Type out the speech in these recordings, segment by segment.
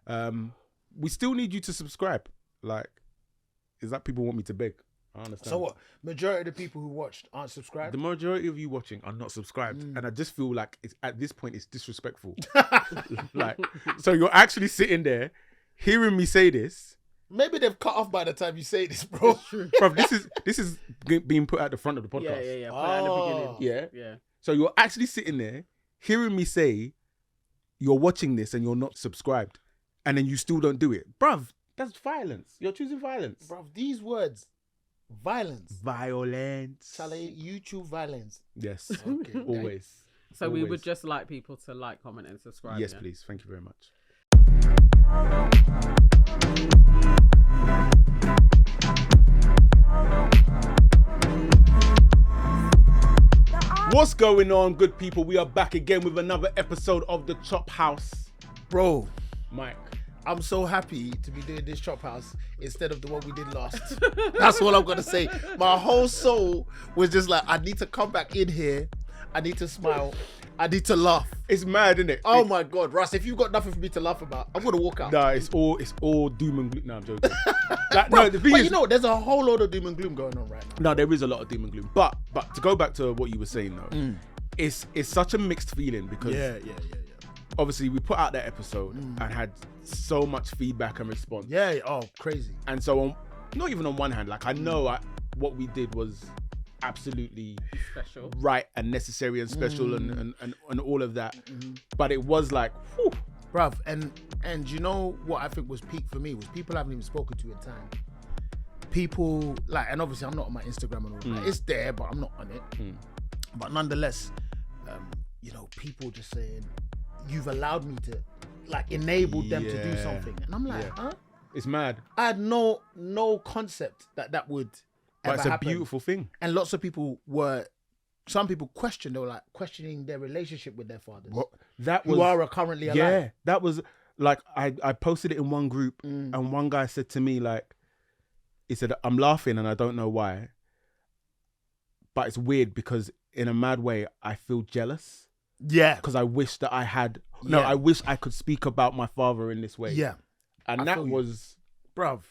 We still need you to subscribe. Like, is that people want me to beg? I understand. So what? Majority of the people who watched aren't subscribed? The majority of you watching are not subscribed. And I just feel like at this point, it's disrespectful. Like, so you're actually sitting there hearing me say this. Maybe they've cut off by the time you say this, bro. Bro, this is being put at the front of the podcast. Yeah. Put it at the beginning. Yeah. So you're actually sitting there hearing me say you're watching this and you're not subscribed. And then you still don't do it. Bruv, that's violence. You're choosing violence. Bruv, these words... Violence. Violence. YouTube violence. Yes. Okay. Always. So we would just like people to like, comment, and subscribe. Yes, please. Thank you very much. What's going on, good people? We are back again with another episode of the Chophouse. Bro, Mike, I'm so happy to be doing this Chophouse instead of the one we did last. That's all I'm going to say. My whole soul was just like, I need to come back in here. I need to smile. I need to laugh. it's mad, isn't it? Oh my God, Russ, if you've got nothing for me to laugh about, I'm going to walk out. Nah, it's all doom and gloom. No, I'm joking. Like, no, the thing But is, you know, there's a whole load of doom and gloom going on right now. no, there is a lot of doom and gloom. But to go back to what you were saying though, it's such a mixed feeling because Yeah. obviously we put out that episode and had so much feedback and response. Yeah, oh, crazy. And so not even on one hand, like I know what we did was absolutely Special. right and necessary and special and all of that. But it was like, whew. Bruv, and you know what I think was peak for me was people I haven't even spoken to in time. People, like, and obviously I'm not on my Instagram and all that. It's there, but I'm not on it. But nonetheless, you know, people just saying, you've allowed me to, like, enable them to do something. And I'm like, huh? It's mad. I had no concept that would But ever it's a happen. beautiful thing. And lots of people some people they were like questioning their relationship with their fathers. That was who are currently alive. Yeah, that was like I posted it in one group and one guy said to me, like, he said, I'm laughing and I don't know why, but it's weird because in a mad way I feel jealous. Yeah. Because I wish that I wish I could speak about my father in this way. Yeah. And that was bruv.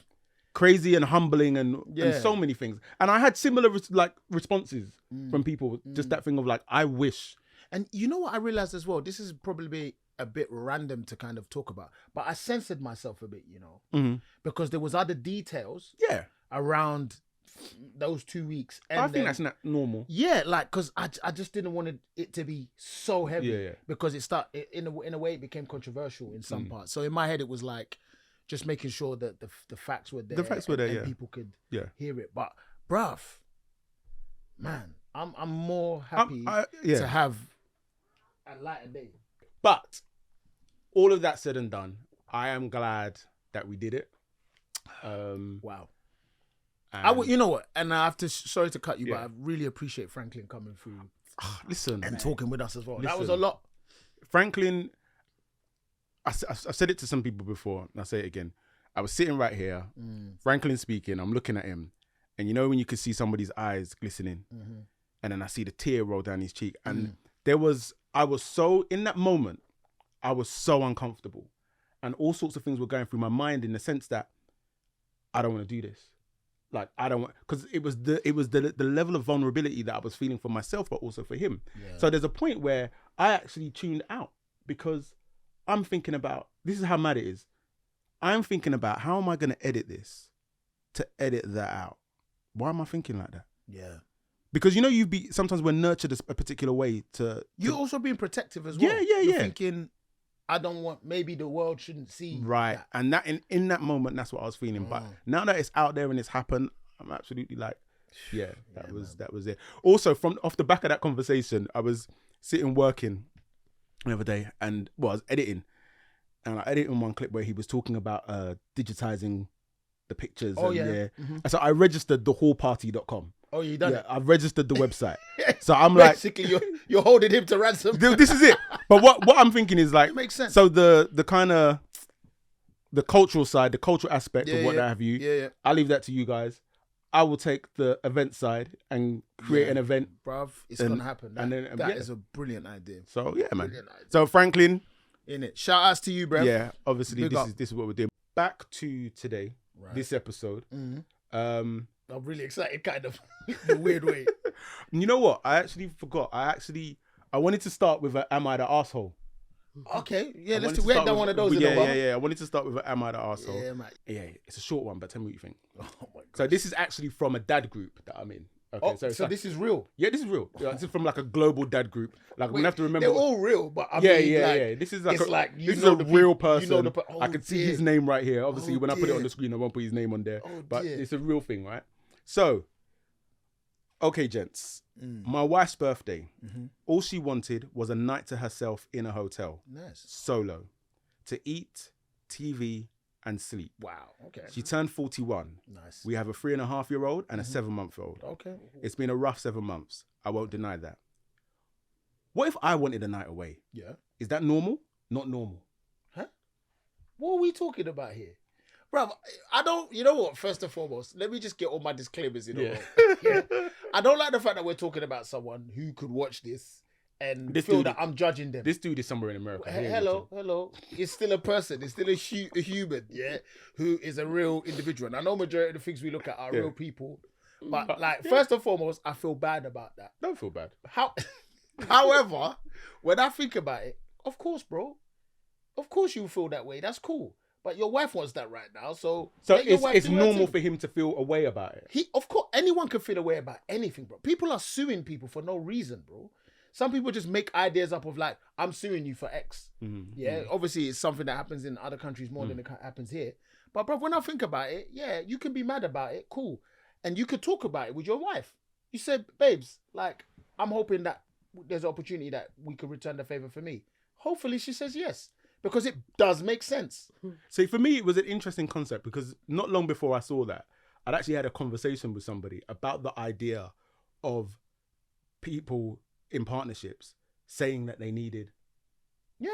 crazy and humbling and so many things. And I had similar responses from people. Just that thing of like, I wish. And you know what I realized as well? This is probably a bit random to kind of talk about, but I censored myself a bit, you know, because there was other details around those 2 weeks. And I think that's not normal. Yeah, like, because I just didn't want it to be so heavy because in a way it became controversial in some parts. So in my head it was like just making sure that the facts were there. The facts were there, and people could hear it. But bruv, man, I'm more happy to have a lighter day. But all of that said and done, I am glad that we did it. Wow. You know what? And I have to, sorry to cut you, but I really appreciate Franklin coming through. Listen. And talking with us as well. Listen, that was a lot. Franklin, I've said it to some people before, and I'll say it again. I was sitting right here, Franklin speaking, I'm looking at him, and you know when you could see somebody's eyes glistening, and then I see the tear roll down his cheek, and I was so, in that moment, I was so uncomfortable, and all sorts of things were going through my mind in the sense that I don't want to do this. Like, I don't want, because it was the level of vulnerability that I was feeling for myself, but also for him. Yeah. So there's a point where I actually tuned out because I'm thinking about, this is how mad it is. I'm thinking about how am I going to edit this to edit that out? Why am I thinking like that? Yeah. Because, you know, sometimes we're nurtured a particular way to... You're also being protective as well. Yeah. You're thinking, I don't want, maybe the world shouldn't see. Right. That. And that in that moment, that's what I was feeling. But now that it's out there and it's happened, I'm absolutely like, that was it. Also, off the back of that conversation, I was sitting working the other day and I was editing. And I edited one clip where he was talking about digitizing the pictures. And so I registered thehallparty.com. Oh, you done it? I've registered the website. So I'm like... Basically, you're holding him to ransom. This is it. But what I'm thinking is like... It makes sense. So the kind of... The cultural side, the cultural aspect of what have you. Yeah. I'll leave that to you guys. I will take the event side and create an event. Bruv, it's going to happen. That is a brilliant idea. So, yeah, man. So, Franklin, In it. Shout outs to you, bro. Yeah, obviously Big up. this is what we're doing. Back to today, this episode. I'm really excited, kind of, in a weird way. You know what? I actually forgot. I wanted to start with a Am I the Asshole? Okay, yeah, we ain't done one of those in a while. Yeah. I wanted to start with a Am I the Asshole? Yeah, man. Yeah, it's a short one, but tell me what you think. Oh my God. So this is actually from a dad group that I'm in. Okay, so this is real. Yeah, this is real. Yeah, this is from like a global dad group. Like we have to remember. They're all real, but I mean, yeah. This is like it's this is a real person. You know I can see his name right here. Obviously, when I put it on dear. the screen, I won't put his name on there. Oh, but dear. it's a real thing, right? So, okay, gents. My wife's birthday. All she wanted was a night to herself in a hotel. Nice. Solo. To eat, TV, and sleep. Wow. Okay. She turned 41. Nice. We have a 3.5-year-old and a 7-month-old. Okay. It's been a rough 7 months. I won't deny that. What if I wanted a night away? Yeah. Is that normal? Not normal. Huh? What are we talking about here? Bruv, I don't, you know what, first and foremost, let me just get all my disclaimers in a row. Yeah. I don't like the fact that we're talking about someone who could watch this and feel that I'm judging them. This dude is somewhere in America. Hello. It's still a person. It's still a human, yeah, who is a real individual. And I know majority of the things we look at are real people. But first and foremost, I feel bad about that. Don't feel bad. However, when I think about it, of course, bro. Of course you feel that way. That's cool. But your wife wants that right now. So it's normal for him to feel a way about it. Of course, anyone can feel a way about anything, bro. People are suing people for no reason, bro. Some people just make ideas up of like, I'm suing you for X. Obviously it's something that happens in other countries more than it happens here. But bro, when I think about it, yeah, you can be mad about it, cool. And you could talk about it with your wife. You said, babes, like, I'm hoping that there's an opportunity that we could return the favor for me. Hopefully she says yes, because it does make sense. See, for me, it was an interesting concept because not long before I saw that, I'd actually had a conversation with somebody about the idea of people in partnerships saying that they needed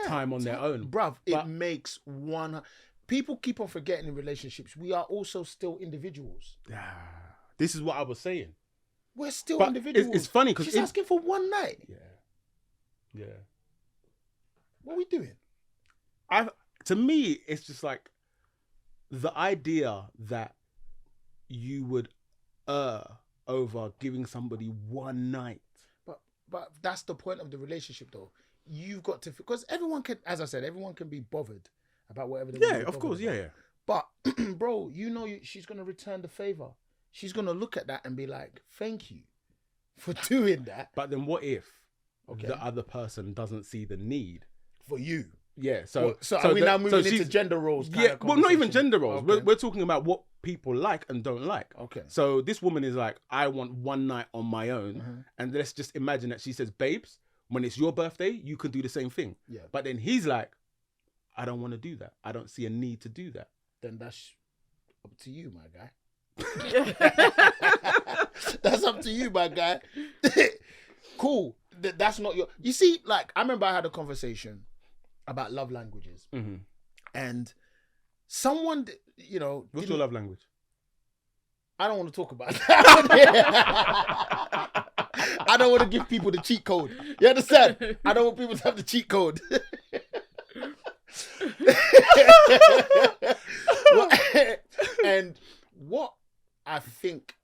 time on their own. Bruv, it makes one... People keep on forgetting in relationships, we are also still individuals. This is what I was saying. We're still individuals. It's funny because she's asking for one night. Yeah. What are we doing? To me, it's just like the idea that you would over giving somebody one night. But that's the point of the relationship, though. You've got to, because everyone can, as I said, everyone can be bothered about whatever they want to be of course, about. yeah. But bro, you know she's gonna return the favor. She's gonna look at that and be like, "Thank you for doing that." But then, what if the other person doesn't see the need for you? Yeah. So are we now moving into gender roles? Well, not even gender roles. Okay. We're talking about what people like and don't like. Okay. So this woman is like, I want one night on my own, and let's just imagine that she says, "Babes, when it's your birthday, you can do the same thing." Yeah. But then he's like, I don't want to do that. I don't see a need to do that. Then that's up to you, my guy. That's up to you, my guy. Cool. That's not your... You see, like, I remember I had a conversation about love languages. And someone, you know... What's your love language? I don't want to talk about that. I don't want to give people the cheat code. You understand? I don't want people to have the cheat code. And what I think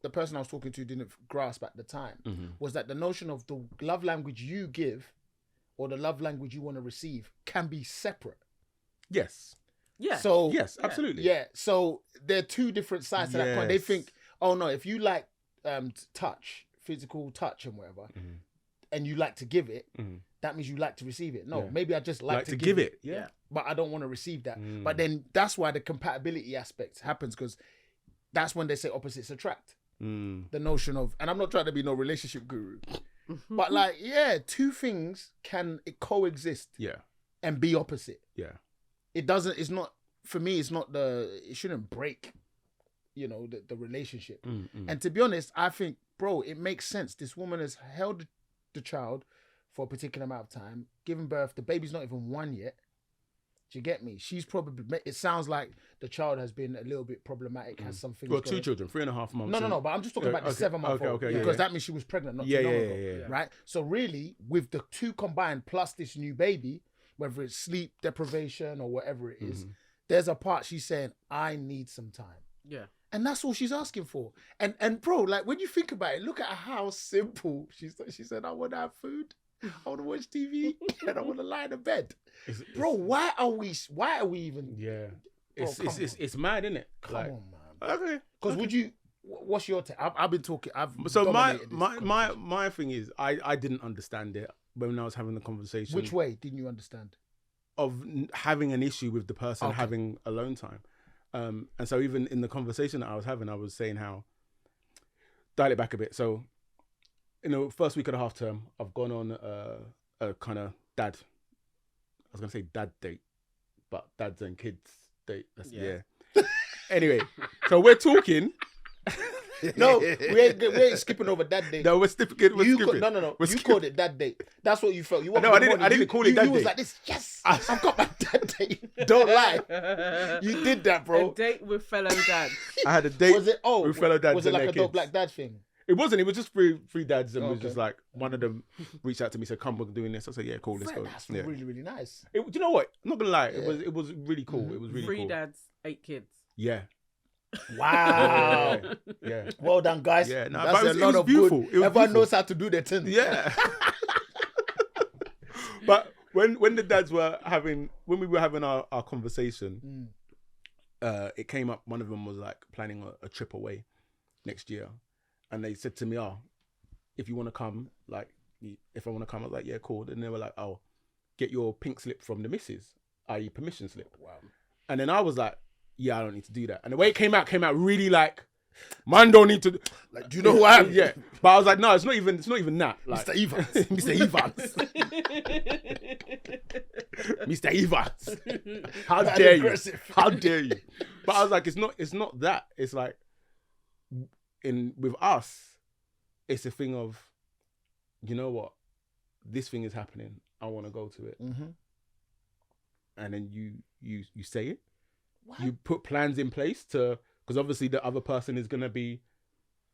the person I was talking to didn't grasp at the time was that the notion of the love language you give or the love language you want to receive can be separate. Yes. Yeah. So yes, absolutely. Yeah. So there are two different sides to that coin. They think, oh no, if you like touch, physical touch and whatever, and you like to give it, that means you like to receive it. No, maybe I just like to give it. Yeah. But I don't want to receive that. But then that's why the compatibility aspect happens, because that's when they say opposites attract. The notion of, and I'm not trying to be no relationship guru, but like, two things can coexist and be opposite. Yeah. It doesn't, it's not, for me, it's not it shouldn't break, you know, the relationship. And to be honest, I think, bro, it makes sense. This woman has held the child for a particular amount of time, given birth. The baby's not even 1 yet. Do you get me? She's probably, it sounds like the child has been a little bit problematic, has some things got 2 children, 3.5 months. No, but I'm just talking about the 7-month-old. Because that means she was pregnant not too long ago. Right? So really, with the 2 combined plus this new baby, whether it's sleep deprivation or whatever it is, there's a part she's saying, I need some time. Yeah. And that's all she's asking for. And bro, like when you think about it, look at how simple she said, I want to have food, I want to watch TV, and I want to lie in the bed. Bro, why are we even? Yeah. Bro, It's mad, isn't it? Come Like, on, man. okay. Because would you? What's your take? I've been talking. So my dominated this conversation. thing is, I didn't understand it when I was having the conversation. Which way didn't you understand? Of having an issue with the person having alone time. And so even in the conversation that I was having, I was saying how, dial it back a bit. So, first week of the half term, I've gone on a kind of dad date, but dads and kids date. Yeah. Anyway, so we're talking. No, we ain't skipping over that date. No, we're skipping. No. You called it that date. That's what you felt. No, I didn't call it that date. You was like this. Yes, I've got my dad date. Don't lie. You did that, bro. A date with fellow dads. I had a date. Was it? Oh, with fellow dads. Was it and like their a kids. dope black dad thing? It wasn't. It was just three dads, and it was Okay. just like one of them reached out to me, said, "Come, we're doing this." I said, "Yeah, cool, let's go." That's Yeah. really, really nice. Do you know what? I'm not gonna lie. It was really cool. It was really 3 cool. dads, 8 kids. Yeah. Wow. Yeah. Well done, guys. Yeah, no, That's but a lot of beautiful. good. It was Everyone beautiful. knows how to do their thing. Yeah. But when the dads were when we were having our conversation, it came up. One of them was like planning a trip away next year, and they said to me, "Oh, if you want to come, like, if I want to come," I was like, "Yeah, cool." And they were like, "Oh, get your pink slip from the missus, i.e. permission slip." Wow. And then I was like, "Yeah, I don't need to do that." And the way it came out really like, man, don't need to. Like, do you know who I am? Yeah, but I was like, no, it's not even that. Like, Mr. Evans. Mr. Evans. Mr. Evans. How dare you? How dare you? But I was like, it's not that. It's like, with us, it's a thing of, you know what, this thing is happening. I want to go to it. Mm-hmm. And then you say it. What? You put plans in place because obviously the other person is gonna be,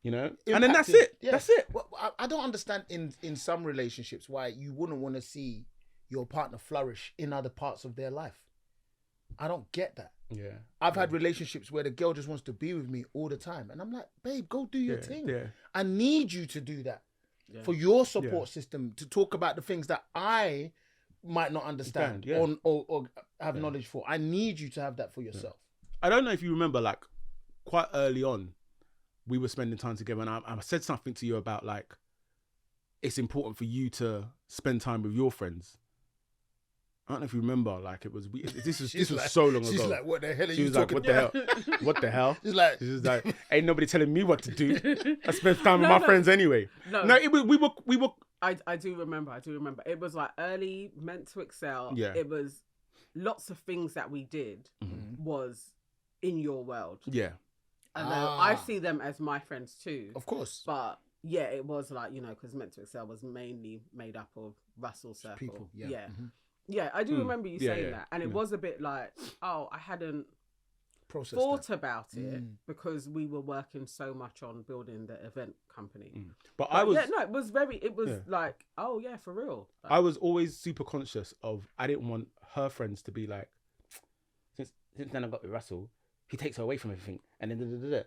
and then that's it. Yeah. That's it. Well, I don't understand in some relationships why you wouldn't want to see your partner flourish in other parts of their life. I don't get that. Yeah. I've had relationships where the girl just wants to be with me all the time. And I'm like, babe, go do your thing. Yeah. I need you to do that for your support system, to talk about the things that I might not understand or have knowledge for. I need you to have that for yourself. I don't know if you remember, like, quite early on, we were spending time together, and I said something to you about, like, it's important for you to spend time with your friends. I don't know if you remember, like, it was this was like, so long ago. She's like, what the hell are She you was like, talking what the hell? What the hell? She's like, ain't nobody telling me what to do. I spent time with my friends anyway. No, it was we were. I do remember. It was like early, meant to excel. Yeah. It was lots of things that we did was in your world. Yeah. And I see them as my friends too. Of course. But yeah, it was like, because Meant to Excel was mainly made up of Russell Circle. People, yeah. Yeah. Yeah, I do remember you saying that. And it was a bit like, I hadn't thought about it because we were working so much on building the event company. But I was... Yeah, no, it was like, oh yeah, for real. Like, I was always super conscious of, I didn't want her friends to be like, since then I got with Russell, he takes her away from everything. And then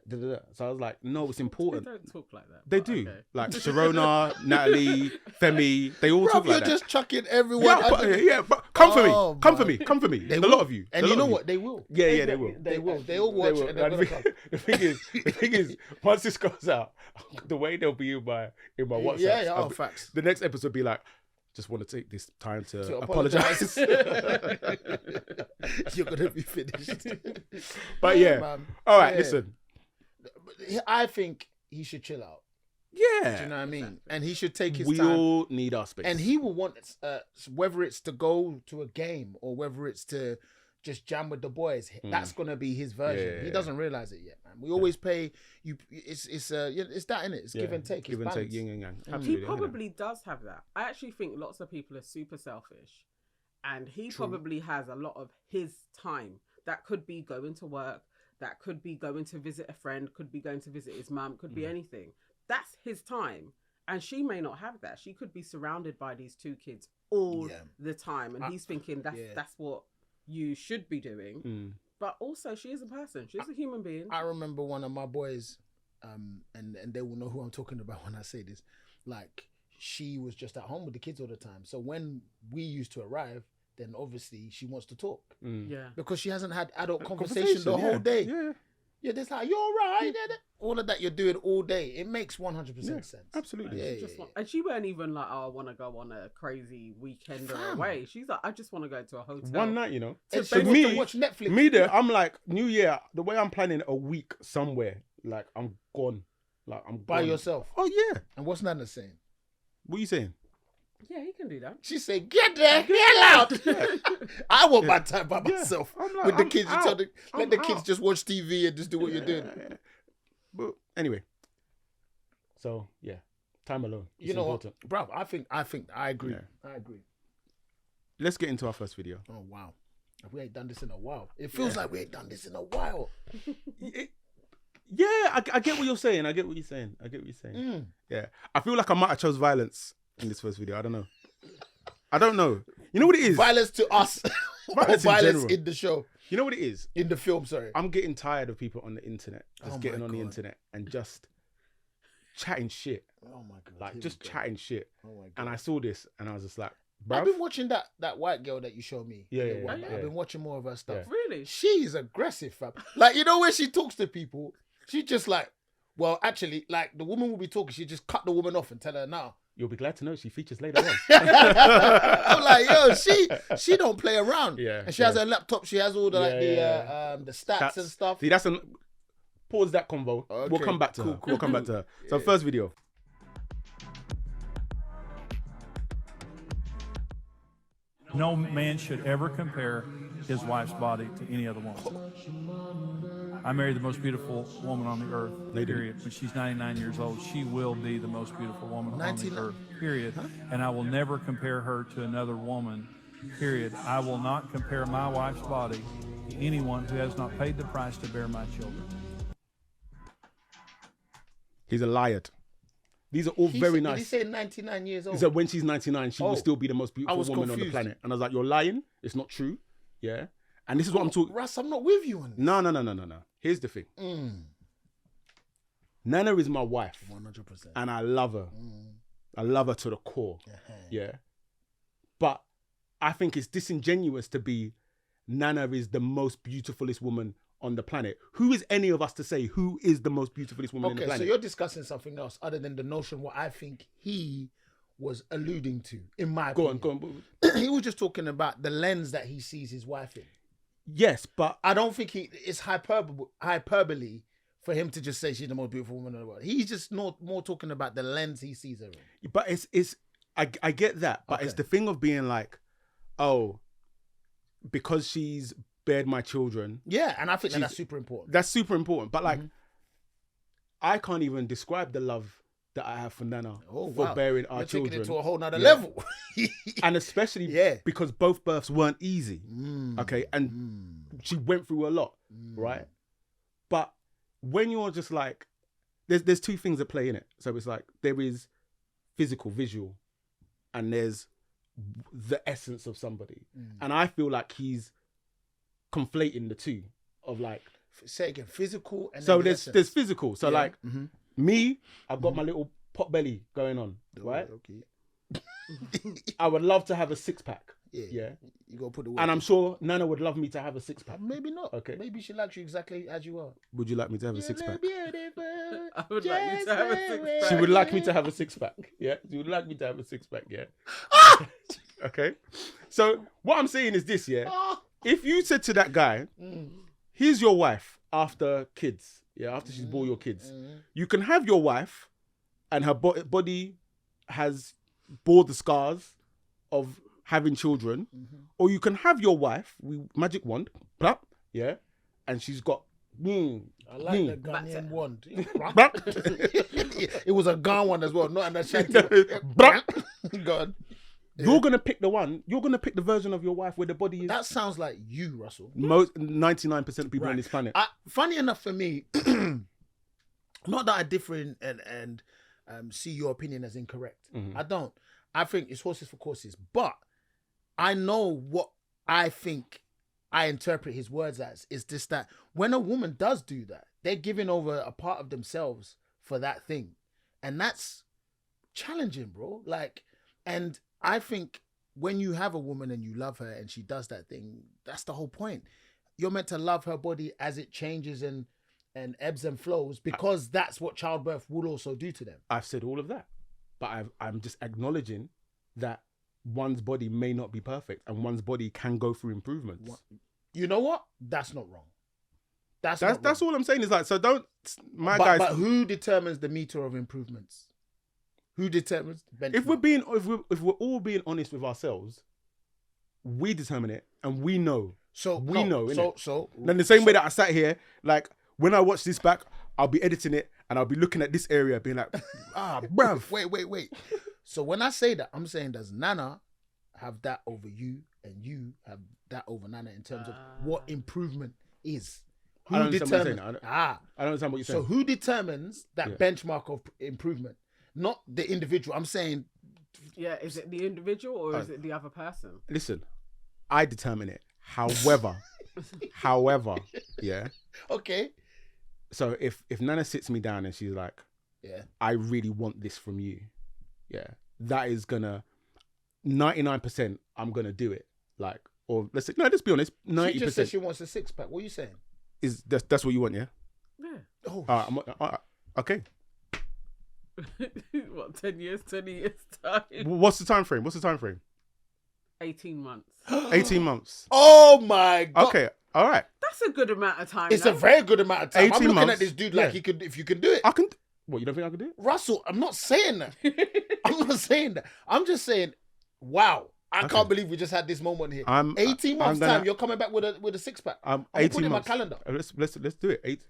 So I was like, no, it's important. They don't talk like that. They do. Okay. Like Sharona, Natalie, Femi, they all talk like that. You're just chucking everyone. But come for me. Come for me. They a will. lot of you. And you know what? They will. Yeah, they will. They will. They all watch it. And the thing is, once this goes out, the way they'll be in my WhatsApp. Facts. The next episode will be like, just want to take this time to apologize. You're gonna be finished. But all right. Listen, I think he should chill out. Yeah, do you know what I mean? And he should take his time. We all need our space, and he will want whether it's to go to a game or whether it's to just jam with the boys. That's gonna be his version. He doesn't realize it yet, man. We always pay you. It's that, innit? It's give and take. Give and take, yin and yang. Absolutely, he probably does have that. I actually think lots of people are super selfish, and he probably has a lot of his time that could be going to work, that could be going to visit a friend, could be going to visit his mum, could be anything. That's his time, And she may not have that. She could be surrounded by these 2 kids all the time. And he's thinking that's what you should be doing. But also, she is a person. She's a human being. I remember one of my boys, and they will know who I'm talking about when I say this. Like, she was just at home with the kids all the time. So when we used to arrive, then obviously she wants to talk. Yeah. Because she hasn't had adult conversation the whole day. Yeah, there's like, you're right. All of that you're doing all day. It makes 100% sense. Absolutely. And she weren't even like, oh, I want to go on a crazy weekend or away. She's like, I just want to go to a hotel. One night, you know. So me, to watch Netflix. Me there, I'm like, New Year, the way I'm planning a week somewhere, like, I'm gone. Like, I'm by gone. yourself. Oh, yeah. And what's Nana saying? What are you saying? Yeah, he can do that. She said, get there, get out. I want my time by myself. Like, with the kids. Let the kids just watch TV and just do what you're doing. But anyway. So, yeah. Time alone. It's you know important. What? Bro, I agree. Yeah. I agree. Let's get into our first video. Oh, wow. We ain't done this in a while. It feels like we ain't done this in a while. I get what you're saying. Yeah. I feel like I might have chose violence in this first video. I don't know. You know what it is? Violence to us. Violence in the show. You know what it is? In the film, sorry. I'm getting tired of people on the internet. Just getting on the internet and just chatting shit. Oh my God. Like, just chatting shit. Oh my God. And I saw this and I was just like, bruv. I've been watching that white girl that you showed me. Yeah. I've been watching more of her stuff. Yeah. Really? She's aggressive, fam. Like, you know, when she talks to people, she just like, well, actually, like, the woman will be talking, she just cut the woman off and tell her, nah. You'll be glad to know she features later on. I'm like, yo, she don't play around. Yeah. And she has her laptop, she has all the the stats and stuff. See, pause that convo. Okay. We'll come back to her. We'll come back to her. So first video. No man should ever compare his wife's body to any other woman. I married the most beautiful woman on the earth, period. When she's 99 years old, she will be the most beautiful woman on the earth, period. And I will never compare her to another woman, period. I will not compare my wife's body to anyone who has not paid the price to bear my children. He's a liar. These are all very nice. Did he say 99 years old? He said when she's 99, she will still be the most beautiful woman on the planet. And I was like, you're lying. It's not true. Yeah. And this is what I'm talking. Russ, I'm not with you on this. No. Here's the thing. Nana is my wife. 100%. And I love her. I love her to the core. Yeah. But I think it's disingenuous to be Nana is the most beautifulest woman on the planet. Who is any of us to say who is the most beautifulest woman on the planet? So you're discussing something else other than the notion what I think he was alluding to, in my opinion. Go on. He was just talking about the lens that he sees his wife in. Yes, but I don't think it's hyperbole for him to just say she's the most beautiful woman in the world. He's just more talking about the lens he sees her in. But I get that, but it's the thing of being like, oh, because she's bared my children. Yeah, and I think that's super important. That's super important. But like, I can't even describe the love that I have for Nana for bearing our children. Taking it to a whole nother level. And especially because both births weren't easy. Okay. And she went through a lot. Right. But when you're just like, there's two things that play in it. So it's like, there is physical, visual, and there's the essence of somebody. And I feel like he's conflating the two of like, say again, physical and so there's physical. So like me, I've got my little pot belly going on, right? Okay. I would love to have a 6-pack. Yeah. You gotta put the work and I'm sure Nana would love me to have a 6-pack. Maybe not. Okay. Maybe she likes you exactly as you are. Would you like me to have a 6-pack? I would like you to have a 6-pack. She would like me to have a 6-pack. Yeah. She would like me to have a 6-pack. Yeah. Okay. So what I'm saying is this, yeah. If you said to that guy, here's your wife after kids, after she's bore your kids, you can have your wife and her body has bore the scars of having children, or you can have your wife, magic wand, and she's got, I like the Ghanaian wand. It was a Ghan one as well, not an Ashanti. Go on. You're going to pick the one, you're going to pick the version of your wife where the body is. That sounds like you, Russell. Most 99% of people on this planet. Funny enough for me, not that I differ and see your opinion as incorrect. I don't. I think it's horses for courses. But I know what I think I interpret his words as is just that when a woman does do that, they're giving over a part of themselves for that thing. And that's challenging, bro. Like, and I think when you have a woman and you love her and she does that thing, that's the whole point. You're meant to love her body as it changes and ebbs and flows, because that's what childbirth will also do to them. I've said all of that, but I'm just acknowledging that one's body may not be perfect and one's body can go through improvements. You know what? That's not wrong. That's all I'm saying is like, so don't, but who determines the meter of improvements? Who determines the benchmark? If we're all being honest with ourselves, we determine it and we know. So we know, innit? So then the same way that I sat here, like when I watch this back, I'll be editing it and I'll be looking at this area being like, bruv. Wait. So when I say that, I'm saying, does Nana have that over you and you have that over Nana in terms of what improvement is? I don't understand what you're saying. So who determines that benchmark of improvement? Not the individual. I'm saying... Yeah, is it the individual or is it the other person? Listen, I determine it. However, yeah. Okay. So if Nana sits me down and she's like, yeah, I really want this from you, yeah, that is gonna 99%. I'm gonna do it. Like, or let's be honest, 90%. She just said she wants a 6-pack. What are you saying? That's what you want, yeah? Yeah. Oh. Okay. What, 10 years time? What's the time frame? 18 months. 18 months. Oh my God. Okay. All right. That's a good amount of time. It's a very good amount of time. 18 I'm looking months, at this dude like if you could do it. I can. What, you don't think I can do it? Russell, I'm not saying that. I'm not saying that. I'm just saying, wow. I can't believe we just had this moment here. 18 months time, you're coming back with a 6-pack. I'm 18 putting months. my calendar. Let's do it.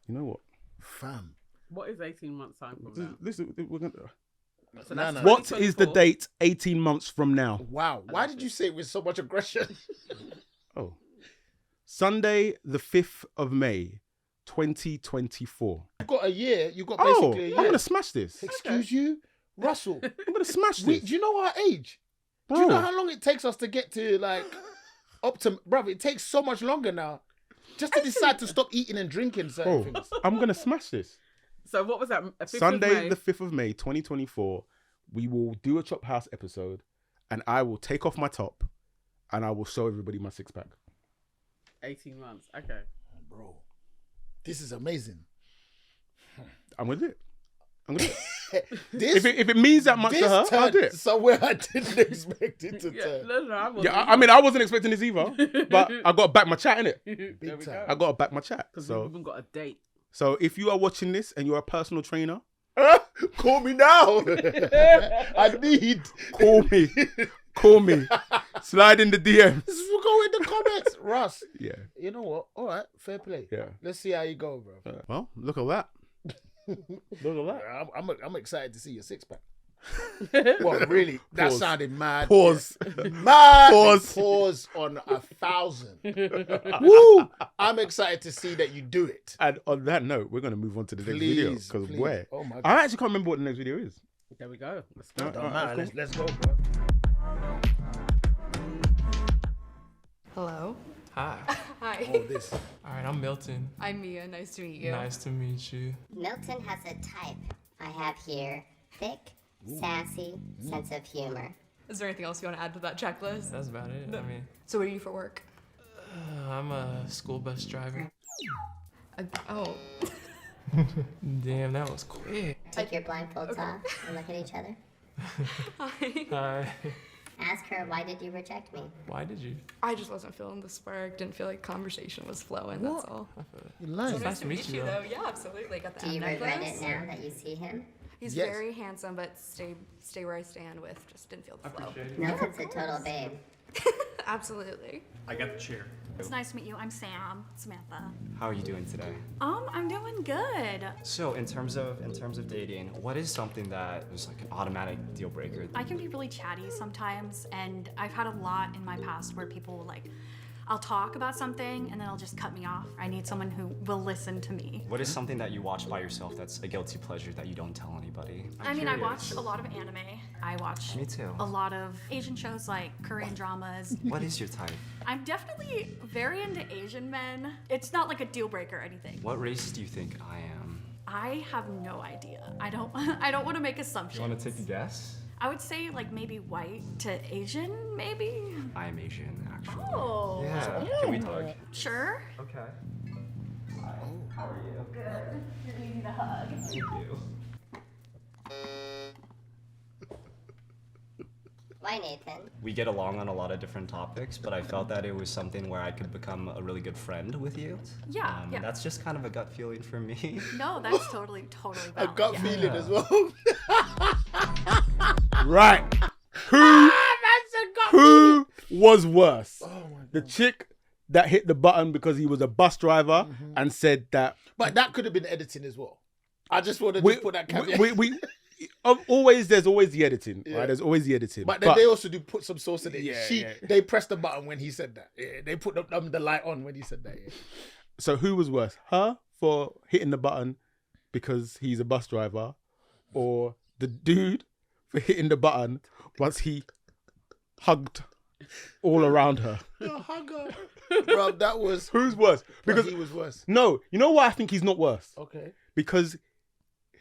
You know what? Fam. What is 18 months time from now? Listen, we're gonna. So that's what is the date 18 months from now? Wow. Why did you say it with so much aggression? Sunday, the 5th of May, 2024. You've got a year. You've got basically a year. I'm going to smash this. Excuse you? Russell. I'm going to smash this. Do you know our age? Bro. Do you know how long it takes us to get to bruv, it takes so much longer now. Just to decide to stop eating and drinking certain things. I'm going to smash this. So what was that? Sunday, the 5th of May, 2024, we will do a Chophouse episode and I will take off my top and I will show everybody my 6-pack. 18 months. Okay. Bro, this is amazing. I'm going to do it. If it means that much to her, I'll do it. Somewhere I didn't expect it to turn. I wasn't expecting this either, but I got to back my chat, innit? Big time. I got to back my chat. Because we've even got a date. So if you are watching this and you're a personal trainer, call me now. Call me. Slide in the DMs. We'll go in the comments. Russ. Yeah. You know what? All right. Fair play. Yeah. Let's see how you go, bro. Well, look at that. Look at that. I'm excited to see your 6-pack. Well, really, that sounded mad. Pause. Mad. Pause on 1,000. Woo! I'm excited to see that you do it. And on that note, we're going to move on to the next video. Because where? Oh my God. I actually can't remember what the next video is. There we go. Let's go. Don't matter. Let's go, bro. Hello. Hi. Hi. Oh, this. All right, I'm Milton. I'm Mia. Nice to meet you. Nice to meet you. Milton has a type. I have here thick, sassy, sense of humor. Is there anything else you want to add to that checklist? That's about it. I mean, So what do you do for work? I'm a school bus driver. Oh. Damn, that was quick. Take your blindfolds off and look at each other. Hi. Hi. Ask her, why did you reject me? Why did you? I just wasn't feeling the spark. Didn't feel like conversation was flowing. That's all. You're lying. Nice to meet you, though. Yeah, absolutely. Got the Do you M regret necklace. it now that you see him? He's Yes. very handsome, but stay where I stand with. Just didn't feel the flow. Milton's a total babe. Absolutely. I got the chair. It's nice to meet you. I'm Samantha. How are you doing today? I'm doing good. So in terms of dating, what is something that is like an automatic deal breaker? I can be really chatty sometimes, and I've had a lot in my past where people will like, I'll talk about something and then I'll just cut me off. I need someone who will listen to me. What is something that you watch by yourself that's a guilty pleasure that you don't tell anybody? I mean, I watch a lot of anime. I watch Me too. a lot of Asian shows like Korean dramas. What is your type? I'm definitely very into Asian men. It's not like a deal breaker or anything. What race do you think I am? I have no idea. I don't want to make assumptions. You want to take a guess? I would say like maybe white to Asian, maybe. I am Asian, actually. Oh. Yeah. Can we hug? Sure. Okay. Hi. How are you? Good. You're needing a hug. Thank you. Why, Nathan? We get along on a lot of different topics, but I felt that it was something where I could become a really good friend with you. Yeah, yeah. That's just kind of a gut feeling for me. No, that's totally A valid. gut yeah. feeling as well. Right. Who was worse? The chick that hit the button because he was a bus driver and said that. But that could have been editing as well. I just want to just put that caveat. There's always the editing, right? There's always the editing. But then they also do put some sauce in it. Yeah, They pressed the button when he said that. Yeah, they put the light on when he said that. Yeah. So who was worse? Her for hitting the button because he's a bus driver, or the dude for hitting the button once he hugged all around her? The hugger. Bro, that was... Who's worse? Because he was worse. No, you know why I think he's not worse? Okay. Because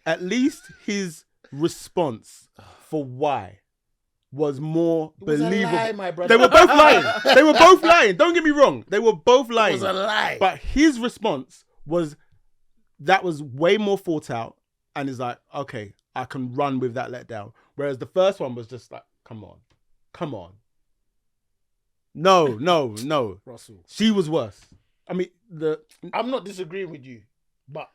at least his response for why was more It was believable. a lie, my brother. They were both lying. They were both lying. Don't get me wrong. They were both lying. It was a lie. But his response was way more thought out, and is like, okay, I can run with that letdown. Whereas the first one was just like, come on. No. Russell. She was worse. I mean, I'm not disagreeing with you, but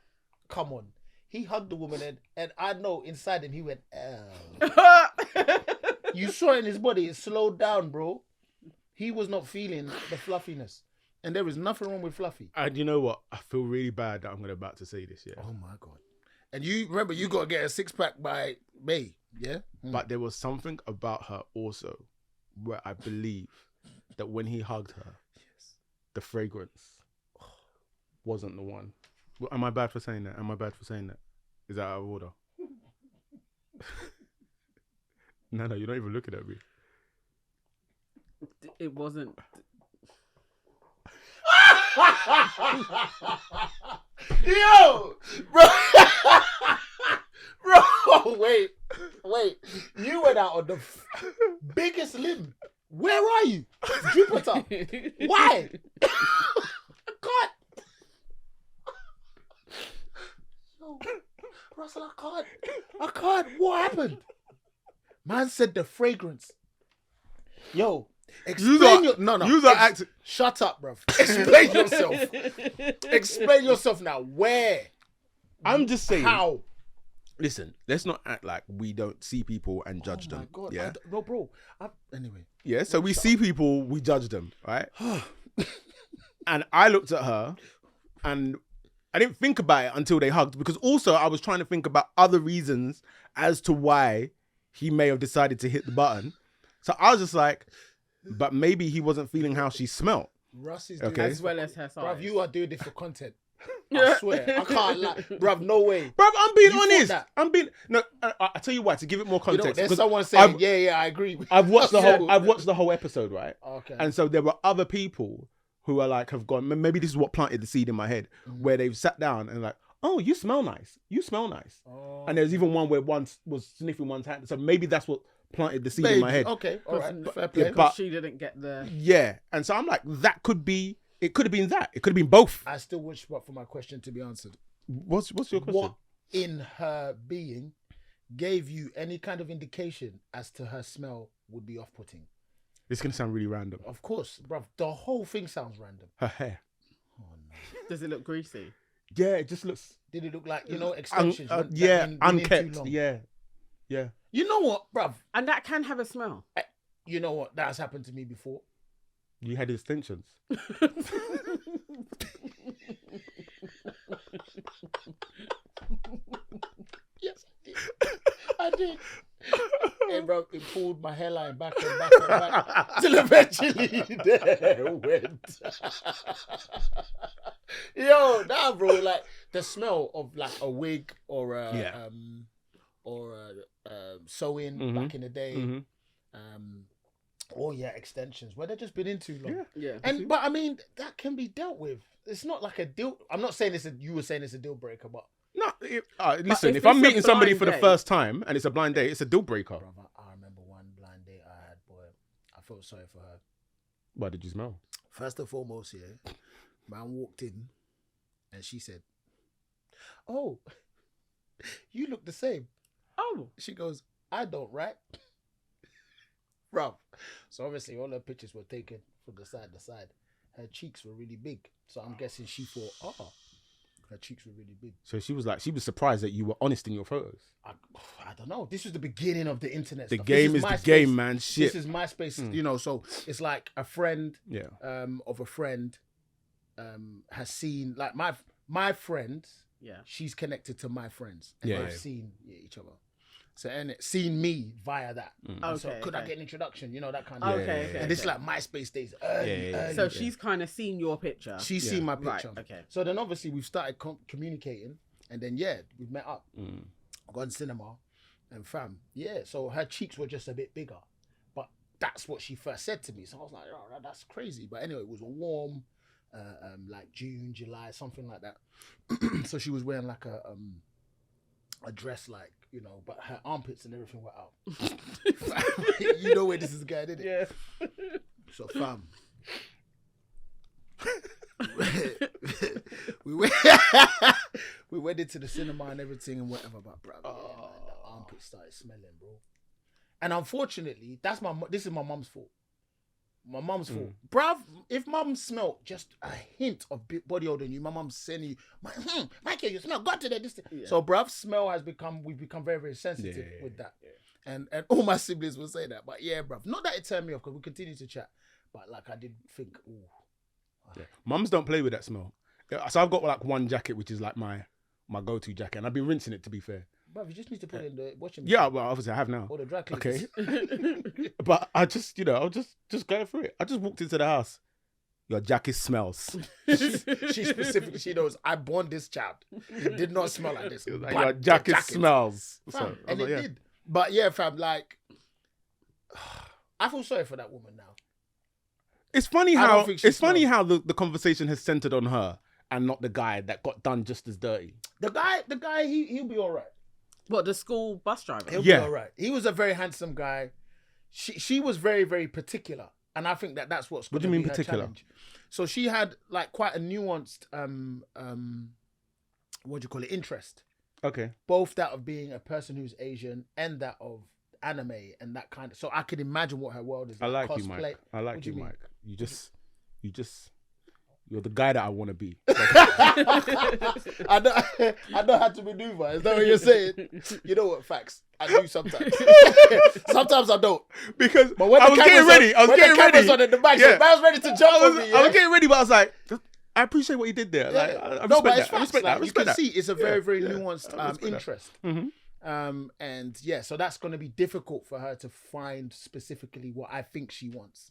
come on. He hugged the woman and I know inside him he went, oh. You saw it in his body. It slowed down, bro. He was not feeling the fluffiness. And there is nothing wrong with fluffy. And you know what? I feel really bad that I'm about to say this, yeah. Oh my God. And you remember you got to get a 6-pack by May, yeah? But there was something about her also where I believe that when he hugged her, the fragrance wasn't the one. Well, am I bad for saying that? Is that out of order? No, you're not even looking at me. It wasn't. Yo! Bro! Wait. You went out on the biggest limb. Where are you? Jupiter. Why? God. Yo, Russell, I can't. What happened? Man said the fragrance. Yo, explain Shut up, bruv. Explain yourself now. Where? I'm just saying. How? Listen, let's not act like we don't see people and judge them. Oh my God. Yeah. Bro. Anyway. Yeah, so we see people, we judge them, right? And I looked at her and I didn't think about it until they hugged, because also I was trying to think about other reasons as to why he may have decided to hit the button. So I was just like, but maybe he wasn't feeling how she smelt. Russ is okay. doing As well as her size. Bruv, you are doing this for content. I swear. I can't lie. Bruv, no way. Bruv, I'm being You honest. thought No, I tell you what, to give it more You know, context. there's 'cause someone saying, yeah, I agree. I've watched the whole episode, right? Okay. And so there were other people who are like, have gone, maybe this is what planted the seed in my head, where they've sat down and like, oh, you smell nice. Oh. And there's even one where one was sniffing one's hand. So maybe that's what planted the seed in my head. Okay, all right. Fair yeah, play. but she didn't get the... Yeah. And so I'm like, it could have been that. It could have been both. I still wish for my question to be answered. What's your question? What in her being gave you any kind of indication as to her smell would be off-putting? This is going to sound really random. Of course, bruv. The whole thing sounds random. Her hair. Oh, no. Does it look greasy? Yeah, it just looks... Did it look like, extensions? Unkept. Yeah. You know what, bruv? And that can have a smell. You know what? That has happened to me before. You had extensions. Yes, I did. Hey, bro, it pulled my hairline back and back and back till eventually there went. Yo, nah, bro. Like the smell of like a wig or a sewing back in the day. Oh yeah, extensions where they've just been in too long. Yeah. But I mean that can be dealt with. It's not like a deal. I'm not saying you were saying it's a deal breaker, but No, listen. if If I'm it's a meeting somebody blind for the date- first time and it's a blind date, it's a deal breaker. brother, I remember one blind date I had. Boy, I felt sorry for her. What did you smell? First and foremost, yeah, man walked in, and she said, "Oh, you look the same." Oh. She goes, "I don't, right?" Bruv. So obviously all her pictures were taken from the side to side. Her cheeks were really big. So I'm guessing she thought, her cheeks were really big. So she was surprised that you were honest in your photos. I don't know. This was the beginning of the internet. The stuff. game This is the MySpace. game, man. Shit. This is MySpace, you know, so it's like a friend of a friend has seen, like my friend, she's connected to my friends. And they've seen each other. So, and it seen me via that. So could I get an introduction? You know, that kind of Okay. And this is like MySpace days, early. So she's kind of seen your picture. She's seen my picture. Right, okay. So then obviously we've started communicating, and then we've met up, gone cinema, and fam, so her cheeks were just a bit bigger, but that's what she first said to me. So I was like, oh, that's crazy. But anyway, it was a warm, like June, July, something like that. So she was wearing like a dress, like, you know, but her armpits and everything were out. You know where this is going, didn't it? Yeah. So fam, we went into the cinema and everything and whatever, but bro, man, the armpits started smelling, bro. And unfortunately, this is my mum's fault. My mum's fault. Bruv, if mum smelled just a hint of body odor in you, my mum's sending you, Mikey, you smell got to that. So bruv, smell we've become very, very sensitive with that. Yeah. And all my siblings will say that. But yeah, bruv, not that it turned me off because we continue to chat. But like I did think, ooh. Yeah. Mums don't play with that smell. So I've got like one jacket, which is like my go-to jacket. And I've been rinsing it, to be fair. Bruv, you just need to put it in the washing machine. Yeah, well, obviously I have now. Or the dry cleaners. Okay. But I just, I'll just go through it. I just walked into the house. Your jacket smells. She specifically, she knows, I born this child. It did not smell like this. Like, your jacket smells. Fam, and it did. But yeah, fam, like, I feel sorry for that woman now. It's funny how the conversation has centered on her and not the guy that got done just as dirty. The guy, he'll be all right. What, the school bus driver? He'll be all right. He was a very handsome guy. She was very, very particular. And I think that's what's What do you mean particular? Challenge. So she had like quite a nuanced, what do you call it, interest. Okay. Both that of being a person who's Asian and that of anime and that kind of. So I can imagine what her world is. I like cosplay. you, Mike. I like you, Mike. Mean? You're the guy that I want to be. I know how to maneuver. Is that what you're saying? You know what? Facts. I do sometimes. Sometimes I don't. Because but when I was getting ready. I was getting ready. On in the back, I was ready to jump on me. I was getting ready, but I was like, I appreciate what you did there. Yeah. Like, I respect that. You can see it's a very, very nuanced interest. Mm-hmm. And yeah, so that's going to be difficult for her to find specifically what I think she wants.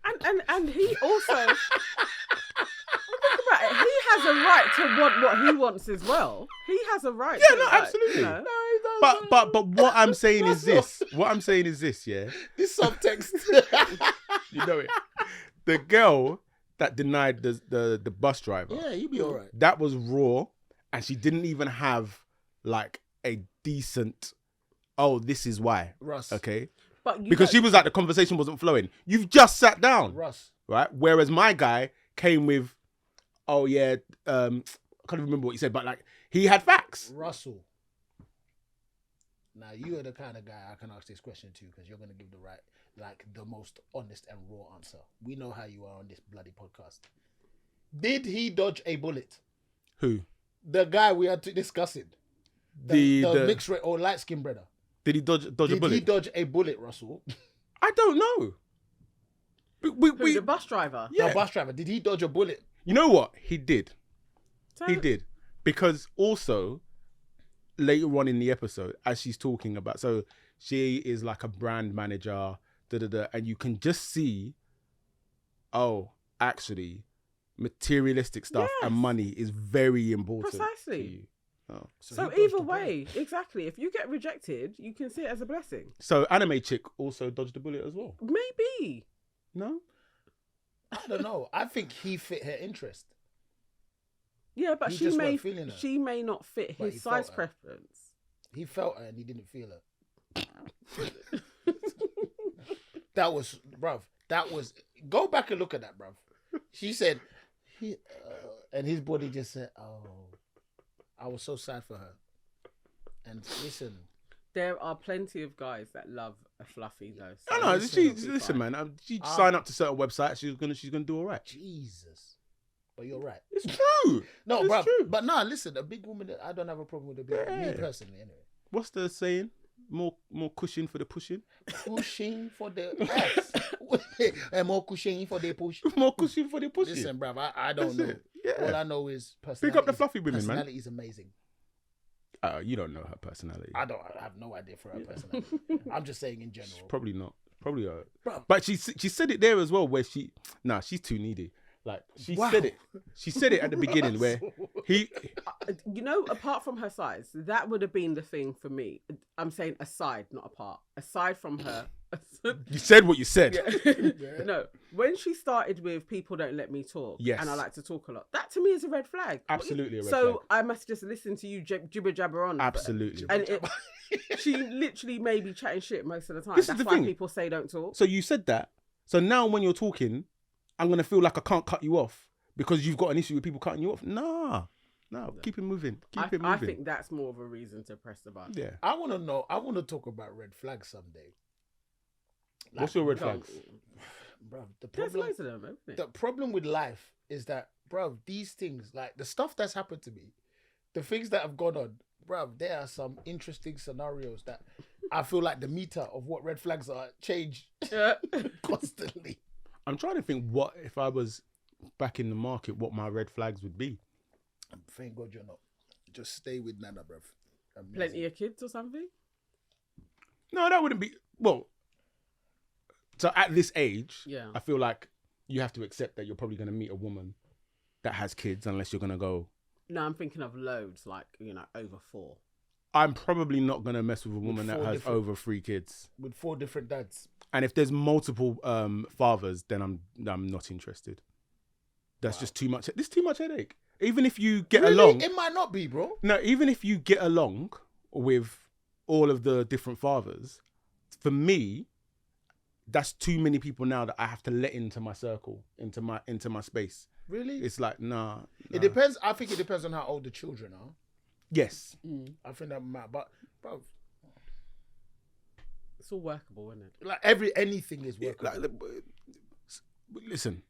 And he also think about it, he has a right to want what he wants as well. He has a right. Yeah, no, absolutely. But what I'm saying is this. What I'm saying is this. Yeah. This subtext. You know it. The girl that denied the bus driver. Yeah, you'd be all right. That was raw, and she didn't even have like a decent. Oh, this is why. Russ. Okay. Because she was like, the conversation wasn't flowing. You've just sat down. Russ. Right? Whereas my guy came with, oh yeah, I can't even remember what he said, but like, he had facts. Russell. Now, you are the kind of guy I can ask this question to because you're going to give the most honest and raw answer. We know how you are on this bloody podcast. Did he dodge a bullet? Who? The guy we had to discuss it. The mixed race or light skinned brother. Did he dodge a bullet? Did he dodge a bullet, Russell? I don't know. The bus driver? Yeah. The bus driver. Did he dodge a bullet? You know what? He did. He did. Because also, later on in the episode, as she's talking about, so she is like a brand manager, and you can just see, actually, materialistic stuff and money is very important. Precisely. To you. Oh. So either way, exactly. If you get rejected, you can see it as a blessing. So anime chick also dodged the bullet as well. Maybe. No? I don't know. I think he fit her interest. Yeah, but He she just weren't feeling her. she may not fit But he his felt size her. preference. He felt her and he didn't feel her. That was, bruv. That was. Go back and look at that, bruv. She said, and his body just said, "Oh, I was so sad for her." And listen, There are plenty of guys that love a fluffy though. I know. Listen, man. She sign up to certain websites. She's gonna do all right. Jesus. But you're right. It's true. No, It's bruv. true. But nah, listen. A big woman. I don't have a problem with a big woman. Me Yeah. personally, anyway. What's the saying? More cushion for the pushing. Pushing for the ass. And more cushion for the push. More cushion for the pushing. Listen, bruv. I don't know. Yeah. All I know is personality. Pick up the fluffy women, man. Personality is amazing. You don't know her personality. I have no idea for her personality. I'm just saying in general. Probably not. Probably Bruv. But she said it there as well, where she's too needy. Like she Wow. said it. She said it at the beginning where he. You know, apart from her size, that would have been the thing for me. I'm saying aside, not apart. Aside from her. You said what you said. No, when she started with "People don't let me talk," Yes. and I like to talk a lot, that to me is a red flag. Absolutely a red so flag. I must just listen to you jibber jabber on. Absolutely. And she literally may be chatting shit most of the time. This is That's the why thing. people say don't talk. So you said that. So now when you're talking, I'm gonna feel like I can't cut you off because you've got an issue with people cutting you off. No, keep it moving. Keep it moving. I think that's more of a reason to press the button. Yeah. I want to know. I want to talk about red flags someday. What's your red flags? Bro, There's loads of them, isn't it? the problem with life is that, bro, these things, like the stuff that's happened to me, the things that have gone on, bro, there are some interesting scenarios that I feel like the meter of what red flags are change constantly. I'm trying to think what if I was back in the market, what my red flags would be. Thank God you're not. Just stay with Nana, bro. Plenty of kids or something? No, that wouldn't be. Well, so at this age, Yeah. I feel like you have to accept that you're probably going to meet a woman that has kids unless you're going to go. No, I'm thinking of loads, like, over 4. I'm probably not going to mess with a woman that 4 has different- over 3 kids. With 4 different dads. And if there's multiple fathers, then I'm not interested. That's just too much. There's too much headache. Even if you get Really? along. It might not be, bro. No, even if you get along with all of the different fathers, for me, that's too many people now that I have to let into my circle, into my space. Really? It's like, nah. It depends. I think it depends on how old the children are. Yes. I think that might, but bro, It's all workable, isn't it? like anything is workable. Listen,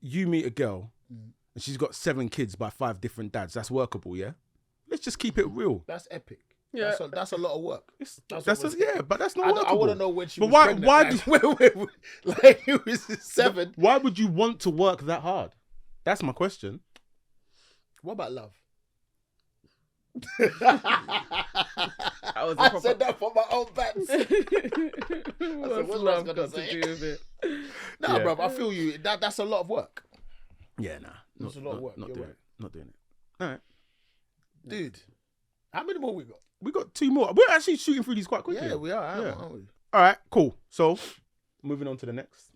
you meet a girl and she's got 7 kids by 5 different dads. That's workable, yeah? Let's just keep it real. That's epic. Yeah. That's a lot of work. But that's not workable. I want to know when she But was why pregnant. Like it was 7. Why would you want to work that hard? That's my question. What about love? I said that for my own bets. What's what love I was got gonna to say? do with it? Nah, Yeah. bro, I feel you. That's a lot of work, Yeah, nah. It's a lot of work. Not You're doing right. it. Not doing it. All right. dude. How many more we got? We got 2 more. We're actually shooting through these quite quickly. Yeah, we are, Yeah. aren't we? All right, cool. So, moving on to the next.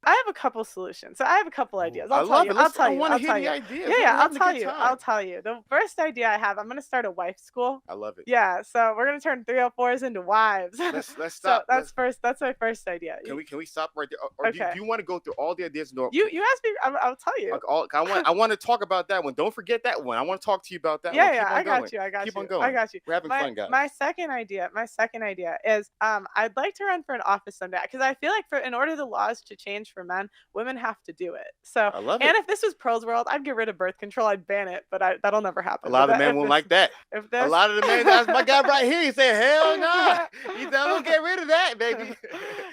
I have a couple solutions. So I have a couple ideas. I'll I tell love you. it. I'll Let's- tell I you. wanna I'll hear tell the you. ideas. Yeah, We're yeah. I'll having a tell good you. time. I'll tell you. The first idea I have, I'm gonna start a wife school. I love it. Yeah. So we're gonna turn 304s into wives. Let's So stop. that's first. That's my first idea. Can we stop right there? Or do Okay. you want to go through all the ideas? No. You asked me. I'll tell you. I want to talk about that one. Don't forget that one. I want to talk to you about that Yeah, one. yeah, Keep on I got going. you. I got Keep you. on going. I got you. We're having fun, guys. My second idea is I'd like to run for an office someday because I feel like in order the laws to change for men, women have to do it. So I love and it. if this was Pearl's World, I'd get rid of birth control. I'd ban it, but that'll never happen. A lot But of men if won't this- like that. If A this, lot of the men, that's my guy right here. He said, "Hell no!" He said, "I'm gonna get rid of that, baby."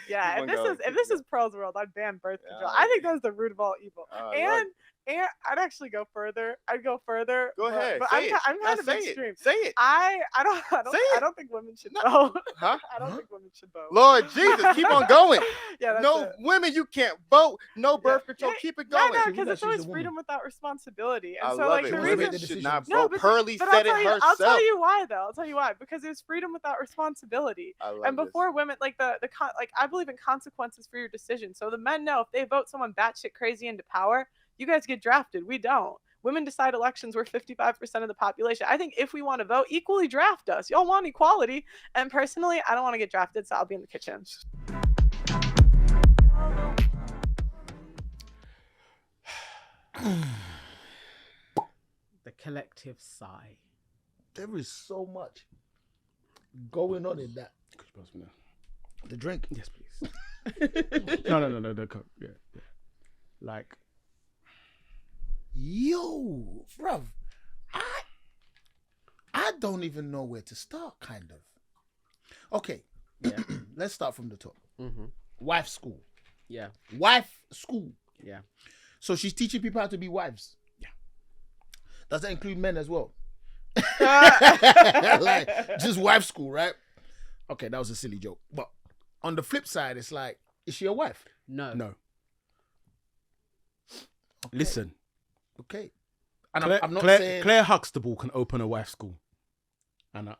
Yeah, Keep on going, if this is Pearl's World, I'd ban birth control. Yeah, I think that's the root of all evil. I like And And I'd actually go further. I'd go further. Go ahead. But Say it. I'm kind of Say extreme. it. Say it. I don't think women should vote. Huh? I don't think women should vote. Lord Jesus, keep on going. Yeah, that's No it. women, you can't vote. No birth control. Keep it going. Yeah, no, because it's always freedom without responsibility. And I so, love like, it. the Women reason should not No, vote. Pearly but said it I'll herself. tell you why, though. I'll tell you why. Because it's freedom without responsibility. I love And before women, like I believe in consequences for your decision. So the men know if they vote someone batshit crazy into power, you guys get drafted. We don't. Women decide elections. We're 55% of the population. I think if we want to vote, equally draft us. Y'all want equality. And personally, I don't want to get drafted, so I'll be in the kitchen. The collective sigh. There is so much going on in that. Could you pass me now? The drink. Yes, please. No. Yeah. Like, yo, bruv, I don't even know where to start, kind of. Okay, Yeah. let's start from the top. Mm-hmm. Wife school. Yeah. Wife school. Yeah. So she's teaching people how to be wives. Yeah. Does that include men as well? Like, just wife school, right? Okay, that was a silly joke. But on the flip side, it's like, is she a wife? No. no. Okay. Listen, Okay. And Claire, I'm not Claire, saying Claire Huxtable can open a wife school, and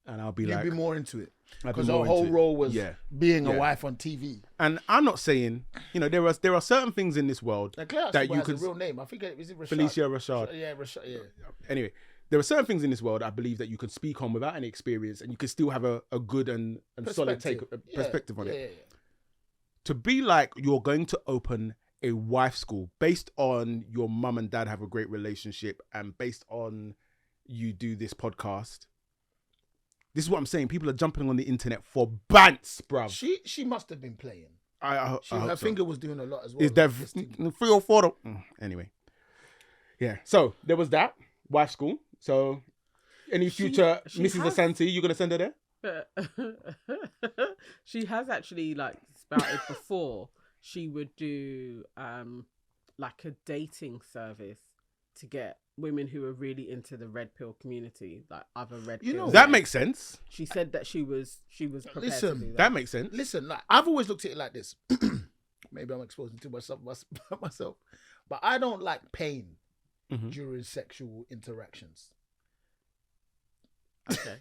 I'll be you'd like, be more into it. I'd be Because her more whole into it. role was Yeah. being a Yeah. wife on TV. And I'm not saying, there are certain things in this world Now, Claire that Huxtable you has could. a real name. I think is it Rashad? Felicia Rashad. Yeah, Rashad. Yeah. Anyway, there are certain things in this world I believe that you can speak on without any experience, and you can still have a good and solid perspective on it. Yeah. To be like you're going to open a wife school based on your mum and dad have a great relationship and based on you do this podcast. This is what I'm saying. People are jumping on the internet for bants, bruv. She must have been playing. I Her hope so. finger was doing a lot as well. Is there 3 or 4? Anyway. Yeah. So there was that wife school. So any future Mrs. Asante, you gonna send her there? She has actually spouted before she would do like a dating service to get women who are really into the red pill community, like other red pills. That makes sense. She said that she was prepared to do Listen, that makes sense. Listen, like I've always looked at it like this. Maybe I'm exposing too much myself, but I don't like pain during sexual interactions. Okay.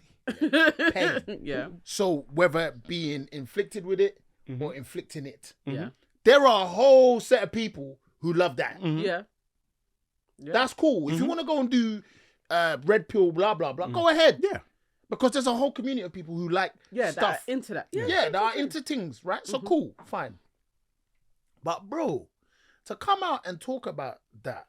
Pain. Yeah. So whether being inflicted with it or inflicting it, Yeah. there are a whole set of people who love that. Yeah. That's cool. If you want to go and do red pill, blah blah blah, go ahead. Yeah. Because there's a whole community of people who like That stuff are into that. Yeah, that are into things, right? So cool, fine. But bro, to come out and talk about that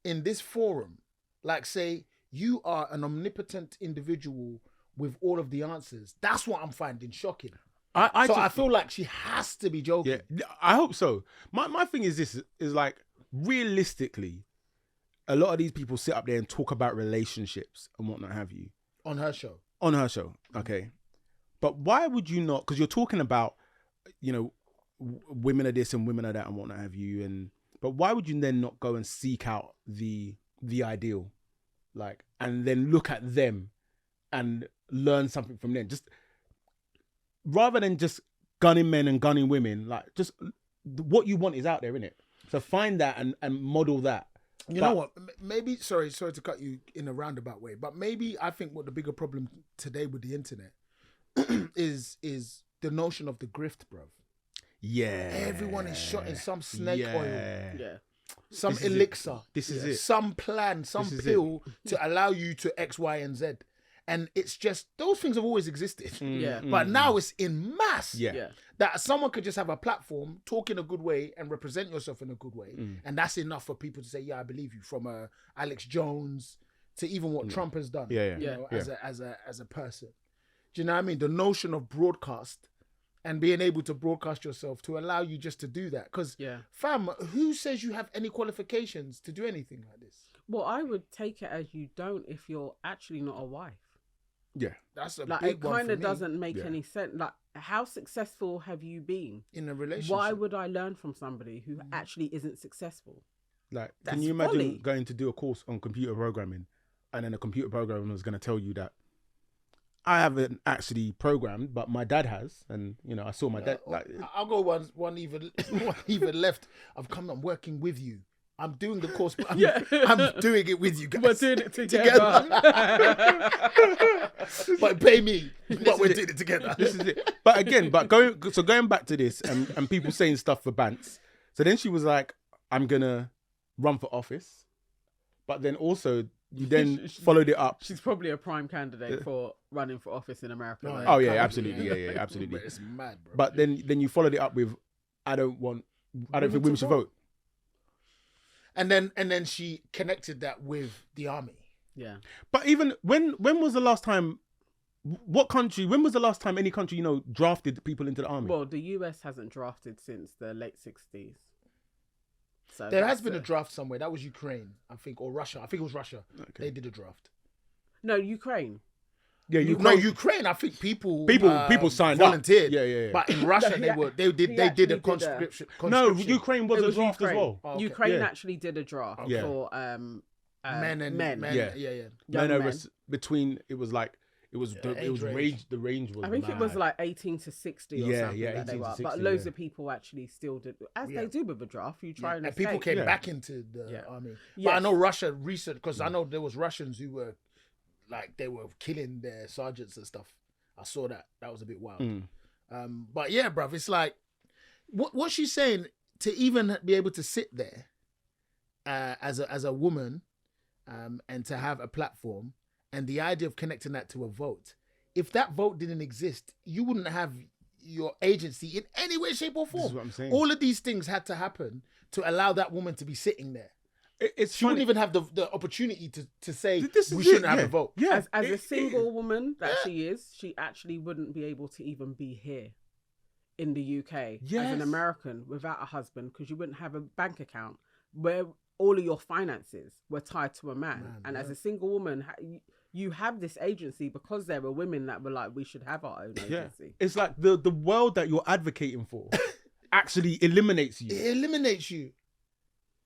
in this forum, like say you are an omnipotent individual with all of the answers, that's what I'm finding shocking. I feel like she has to be joking. Yeah, I hope so. My thing is this, is like, realistically, a lot of these people sit up there and talk about relationships and whatnot have you. On her show. On her show, okay. But why would you not, because you're talking about, women are this and women are that and whatnot have you, but why would you then not go and seek out the ideal, like, and then look at them and learn something from them, just rather than just gunning men and gunning women, like, just what you want is out there, innit? So find that and model that. You know what? Maybe, sorry to cut you in a roundabout way, but maybe I think what the bigger problem today with the internet is the notion of the grift, bro. Yeah. Everyone is shot in some snake oil. Yeah. Some elixir. This is it. Some plan, some pill to allow you to X, Y, and Z. And it's just, those things have always existed. Yeah. But now it's in mass. Yeah. That someone could just have a platform, talk in a good way and represent yourself in a good way. And that's enough for people to say, yeah, I believe you. From Alex Jones to even what Trump has done. As a person. Do you know what I mean? The notion of broadcast and being able to broadcast yourself to allow you just to do that. Because, fam, who says you have any qualifications to do anything like this? Well, I would take it as you don't if you're actually not a wife. Yeah. That's a like, big it one kind for of me. doesn't make any sense. Like, how successful have you been In a relationship. Why would I learn from somebody who actually isn't successful? Like, That's can you imagine folly. going to do a course on computer programming, and then a computer programmer is going to tell you that I haven't actually programmed, but my dad has, and I saw my dad. Like, I'll go one even left. I'm working with you. I'm doing the course, but I'm doing it with you guys. We're doing it together. But pay me. But we're doing it together. This is it. But again, going back to this and people saying stuff for bants. So then she was like, I'm gonna run for office. But then also you then followed it up. She's probably a prime candidate for running for office in America. No, right? Oh yeah, absolutely. Yeah, absolutely. It's mad, bro. But then you followed it up with I don't think women should vote. And then she connected that with the army. Yeah. But even when was the last time? What country? When was the last time any country drafted people into the army? Well, the US hasn't drafted since the late 60s. So There has been a draft somewhere. That was Ukraine, I think, or Russia. I think it was Russia. Okay. They did a draft. No, Ukraine. Yeah, Ukraine. I think people signed volunteered. up. Yeah. But in Russia, they did a conscription. No, Ukraine was It a was draft Ukraine. as well. Oh, okay. Ukraine Yeah. actually did a draft Yeah. for Men. Yeah. Yeah. No, young it men. was between. It was like it was age range. range. The range was. I think it was mad. like 18 to 60 or Yeah, something yeah, that they 18 to were. 60, But loads yeah. of people actually still did, as Yeah. they do with a draft. You try and And people escape. came Yeah. back into the army. But Yes. I know Russia recent because I know there was Russians who were like they were killing their sergeants and stuff. I saw that. That was a bit wild. But yeah, bruv, it's like what she's saying to even be able to sit there as a woman and to have a platform and the idea of connecting that to a vote. If that vote didn't exist, you wouldn't have your agency in any way, shape, or form. This is what I'm saying. All of these things had to happen to allow that woman to be sitting there. It's She wouldn't even have the opportunity to say This is we it, shouldn't have yeah. a vote. Yeah, As a single woman that she is, she actually wouldn't be able to even be here in the UK as Yes. an American without a husband, because you wouldn't have a bank account where all of your finances were tied to a man. And as a single woman, you have this agency because there were women that were like, we should have our own agency. It's like the world that you're advocating for actually eliminates you. It eliminates you.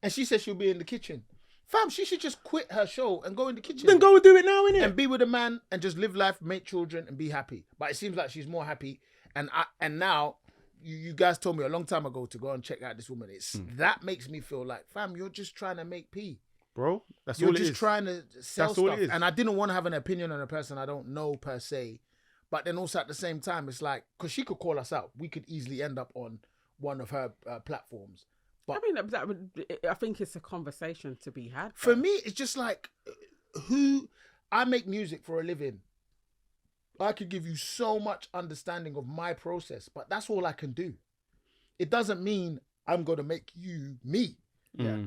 And she said she'll be in the kitchen. Fam, she should just quit her show and go in the kitchen. Then go and do it now, innit? And be with a man and just live life, make children and be happy. But it seems like she's more happy. And now, you guys told me a long time ago to go and check out this woman. That makes me feel like, fam, you're just trying to make pee. Bro, that's You're all it just is. trying to sell That's all stuff. it is. And I didn't want to have an opinion on a person I don't know per se. But then also at the same time, it's like, because she could call us out. We could easily end up on one of her platforms. But I mean, I think it's a conversation to be had. for me, it's just like, I make music for a living. I could give you so much understanding of my process, but that's all I can do. It doesn't mean I'm going to make you me. Yeah.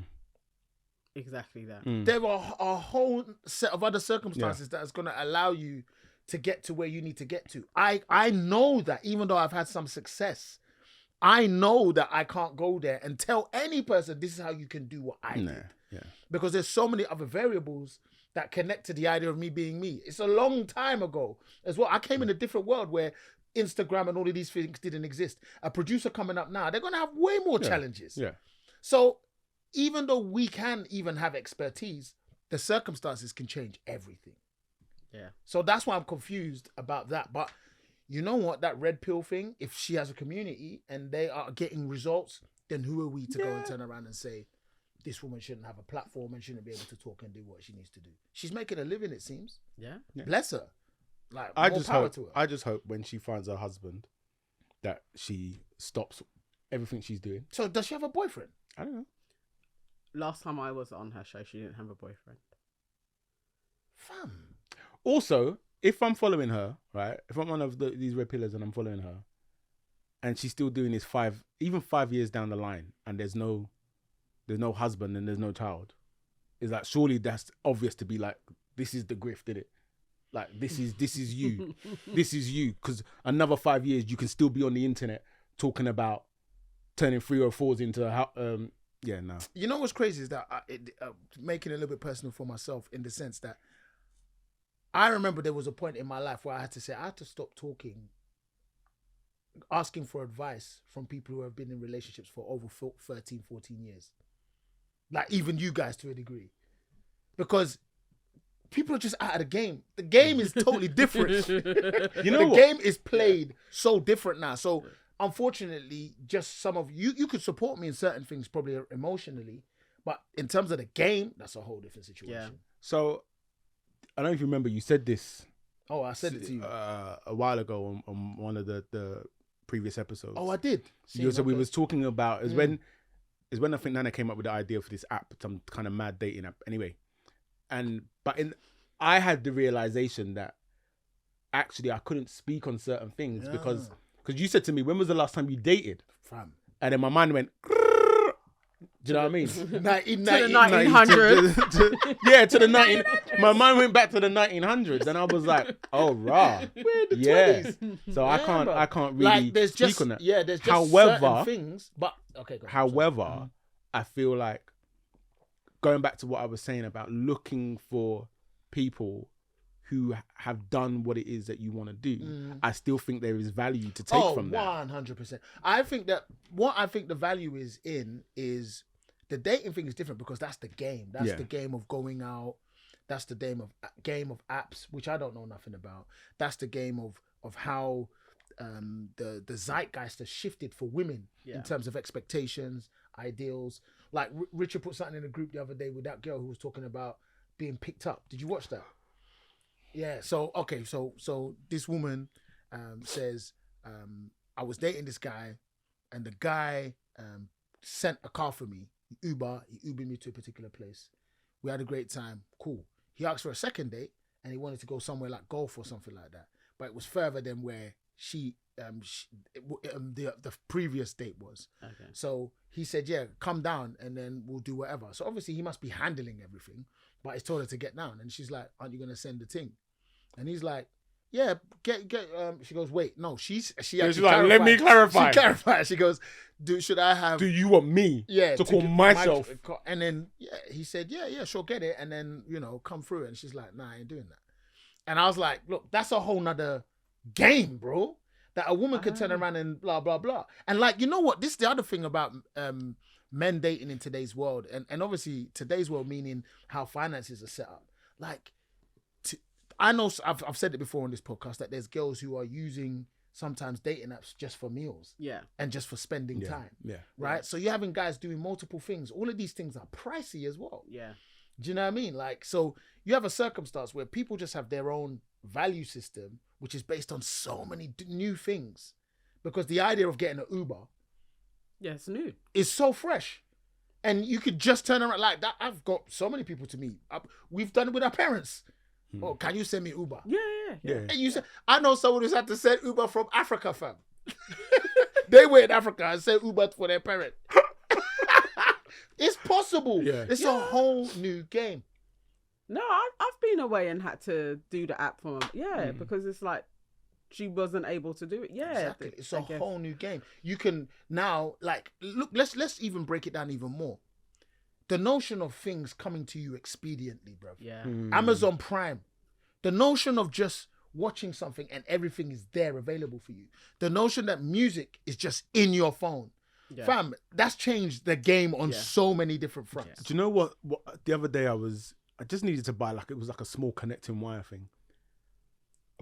Exactly that. There are a whole set of other circumstances that is going to allow you to get to where you need to get to. I know that even though I've had some success, I know that I can't go there and tell any person this is how you can do what I did. Yeah. Because there's so many other variables that connect to the idea of me being me. It's a long time ago as well. I came in a different world where Instagram and all of these things didn't exist. A producer coming up now, they're going to have way more challenges. Yeah. So even though we can even have expertise, the circumstances can change everything. Yeah. So that's why I'm confused about that. But you know what? That red pill thing, if she has a community and they are getting results, then who are we to go and turn around and say, this woman shouldn't have a platform and shouldn't be able to talk and do what she needs to do? She's making a living, it seems. Yeah. Bless her. Like, I more just power hope. to her. I just hope when she finds her husband that she stops everything she's doing. So does she have a boyfriend? I don't know. Last time I was on her show, she didn't have a boyfriend. Fam. Also, if I'm following her, right? If I'm one of these red pillars and I'm following her, and she's still doing this 5 years down the line, and there's no husband and there's no child, it's like surely that's obvious to be like, this is the grift, isn't it? Like this is you, this is you. Because another 5 years you can still be on the internet talking about turning 304s into You know what's crazy is that making it a little bit personal for myself in the sense that I remember there was a point in my life where I had to stop asking for advice from people who have been in relationships for over 13, 14 years. Like even you guys to a degree, because people are just out of the game. The game is totally different. You know the what? game is played so different now. So unfortunately, just some of you could support me in certain things, probably emotionally, but in terms of the game, that's a whole different situation. Yeah. So I don't know if you remember, you said this Oh, I said it to you. a while ago on one of the previous episodes. Oh, I did. So we was talking about is when I think Nana came up with the idea for this app, some kind of mad dating app. Anyway, I had the realization that actually I couldn't speak on certain things because you said to me, when was the last time you dated? Fam. And then my mind went, do you know what I mean? To the 1900s. To the 19. My mind went back to the 1900s, and I was like, "Oh, rah, We're the 20s. So I can't really Like there's speak just on that. there's just However, certain things. But okay, go on. However, I feel like going back to what I was saying about looking for people who have done what it is that you want to do, I still think there is value to take from that. 100%. I think that what I think the value is the dating thing is different because that's the game. That's the game of going out. That's the game of apps, which I don't know nothing about. That's the game of how the zeitgeist has shifted for women in terms of expectations, ideals. Like Richard put something in a group the other day with that girl who was talking about being picked up. Did you watch that? Yeah. So okay. So this woman says I was dating this guy, and the guy sent a car for me. He Ubered me to a particular place. We had a great time. Cool. He asked for a second date, and he wanted to go somewhere like golf or something like that. But it was further than where the previous date was. Okay. So he said, "Yeah, come down, and then we'll do whatever." So obviously he must be handling everything, but he's told her to get down, and she's like, "Aren't you gonna send the thing?" And he's like, "Yeah, get." She goes, "Wait, no." She's like, "Let me clarify." She clarified. She goes, should I have? Do you want me to call myself? And then he said, "Yeah, sure, get it." And then come through. And she's like, "Nah, I ain't doing that." And I was like, "Look, that's a whole nother game, bro. That a woman could turn around and blah blah blah." And like, you know what? This is the other thing about men dating in today's world, and obviously today's world meaning how finances are set up. Like, I know I've said it before on this podcast that there's girls who are using sometimes dating apps just for meals, and just for spending time, right? So you're having guys doing multiple things. All of these things are pricey as well. Yeah. Do you know what I mean? Like, so you have a circumstance where people just have their own value system, which is based on so many new things, because the idea of getting an Uber, it's new, is so fresh, and you could just turn around like that. I've got so many people to meet. We've done it with our parents. Oh, can you send me Uber? Yeah. And you said, I know someone who's had to send Uber from Africa, fam. They were in Africa and sent Uber for their parent. It's possible. Yeah. It's a whole new game. No, I've been away and had to do the app for him. Yeah, because it's like she wasn't able to do it. Yeah, Exactly. It's a whole new game. You can now, like, look, let's even break it down even more. The notion of things coming to you expediently, bro. Yeah. Amazon Prime. The notion of just watching something and everything is there available for you. The notion that music is just in your phone. Yeah. Fam, that's changed the game on so many different fronts. Do you know what? The other day I just needed to buy it was like a small connecting wire thing.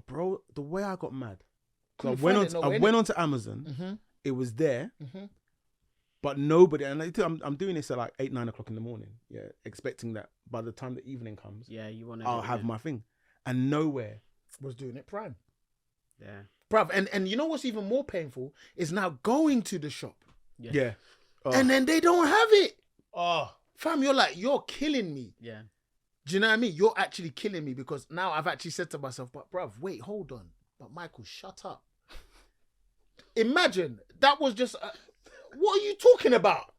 Bro, the way I got mad. So I went onto Amazon. It was there. But nobody, and I'm doing this at like 8-9 o'clock in the morning, expecting that by the time the evening comes, I'll have my thing, and nowhere was doing it Prime. Yeah, bruv, and you know what's even more painful is now going to the shop, and then they don't have it. Oh, fam, you're killing me. Yeah, do you know what I mean? You're actually killing me because now I've actually said to myself, but bruv, wait, hold on, but Michael, shut up. Imagine that was just. What are you talking about?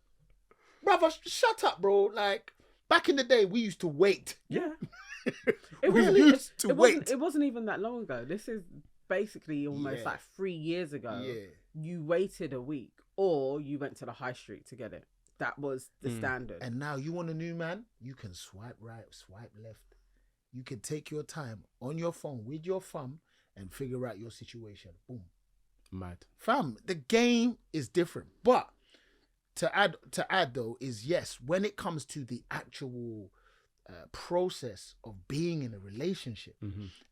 Brother, shut up, bro. Like, back in the day, we used to wait. Yeah. It wasn't even that long ago. This is basically almost like 3 years ago. Yeah. You waited a week or you went to the high street to get it. That was the standard. And now you want a new man? You can swipe right, swipe left. You can take your time on your phone with your thumb and figure out your situation. Boom. Mad. Fam, the game is different. But to add though is yes, when it comes to the actual process of being in a relationship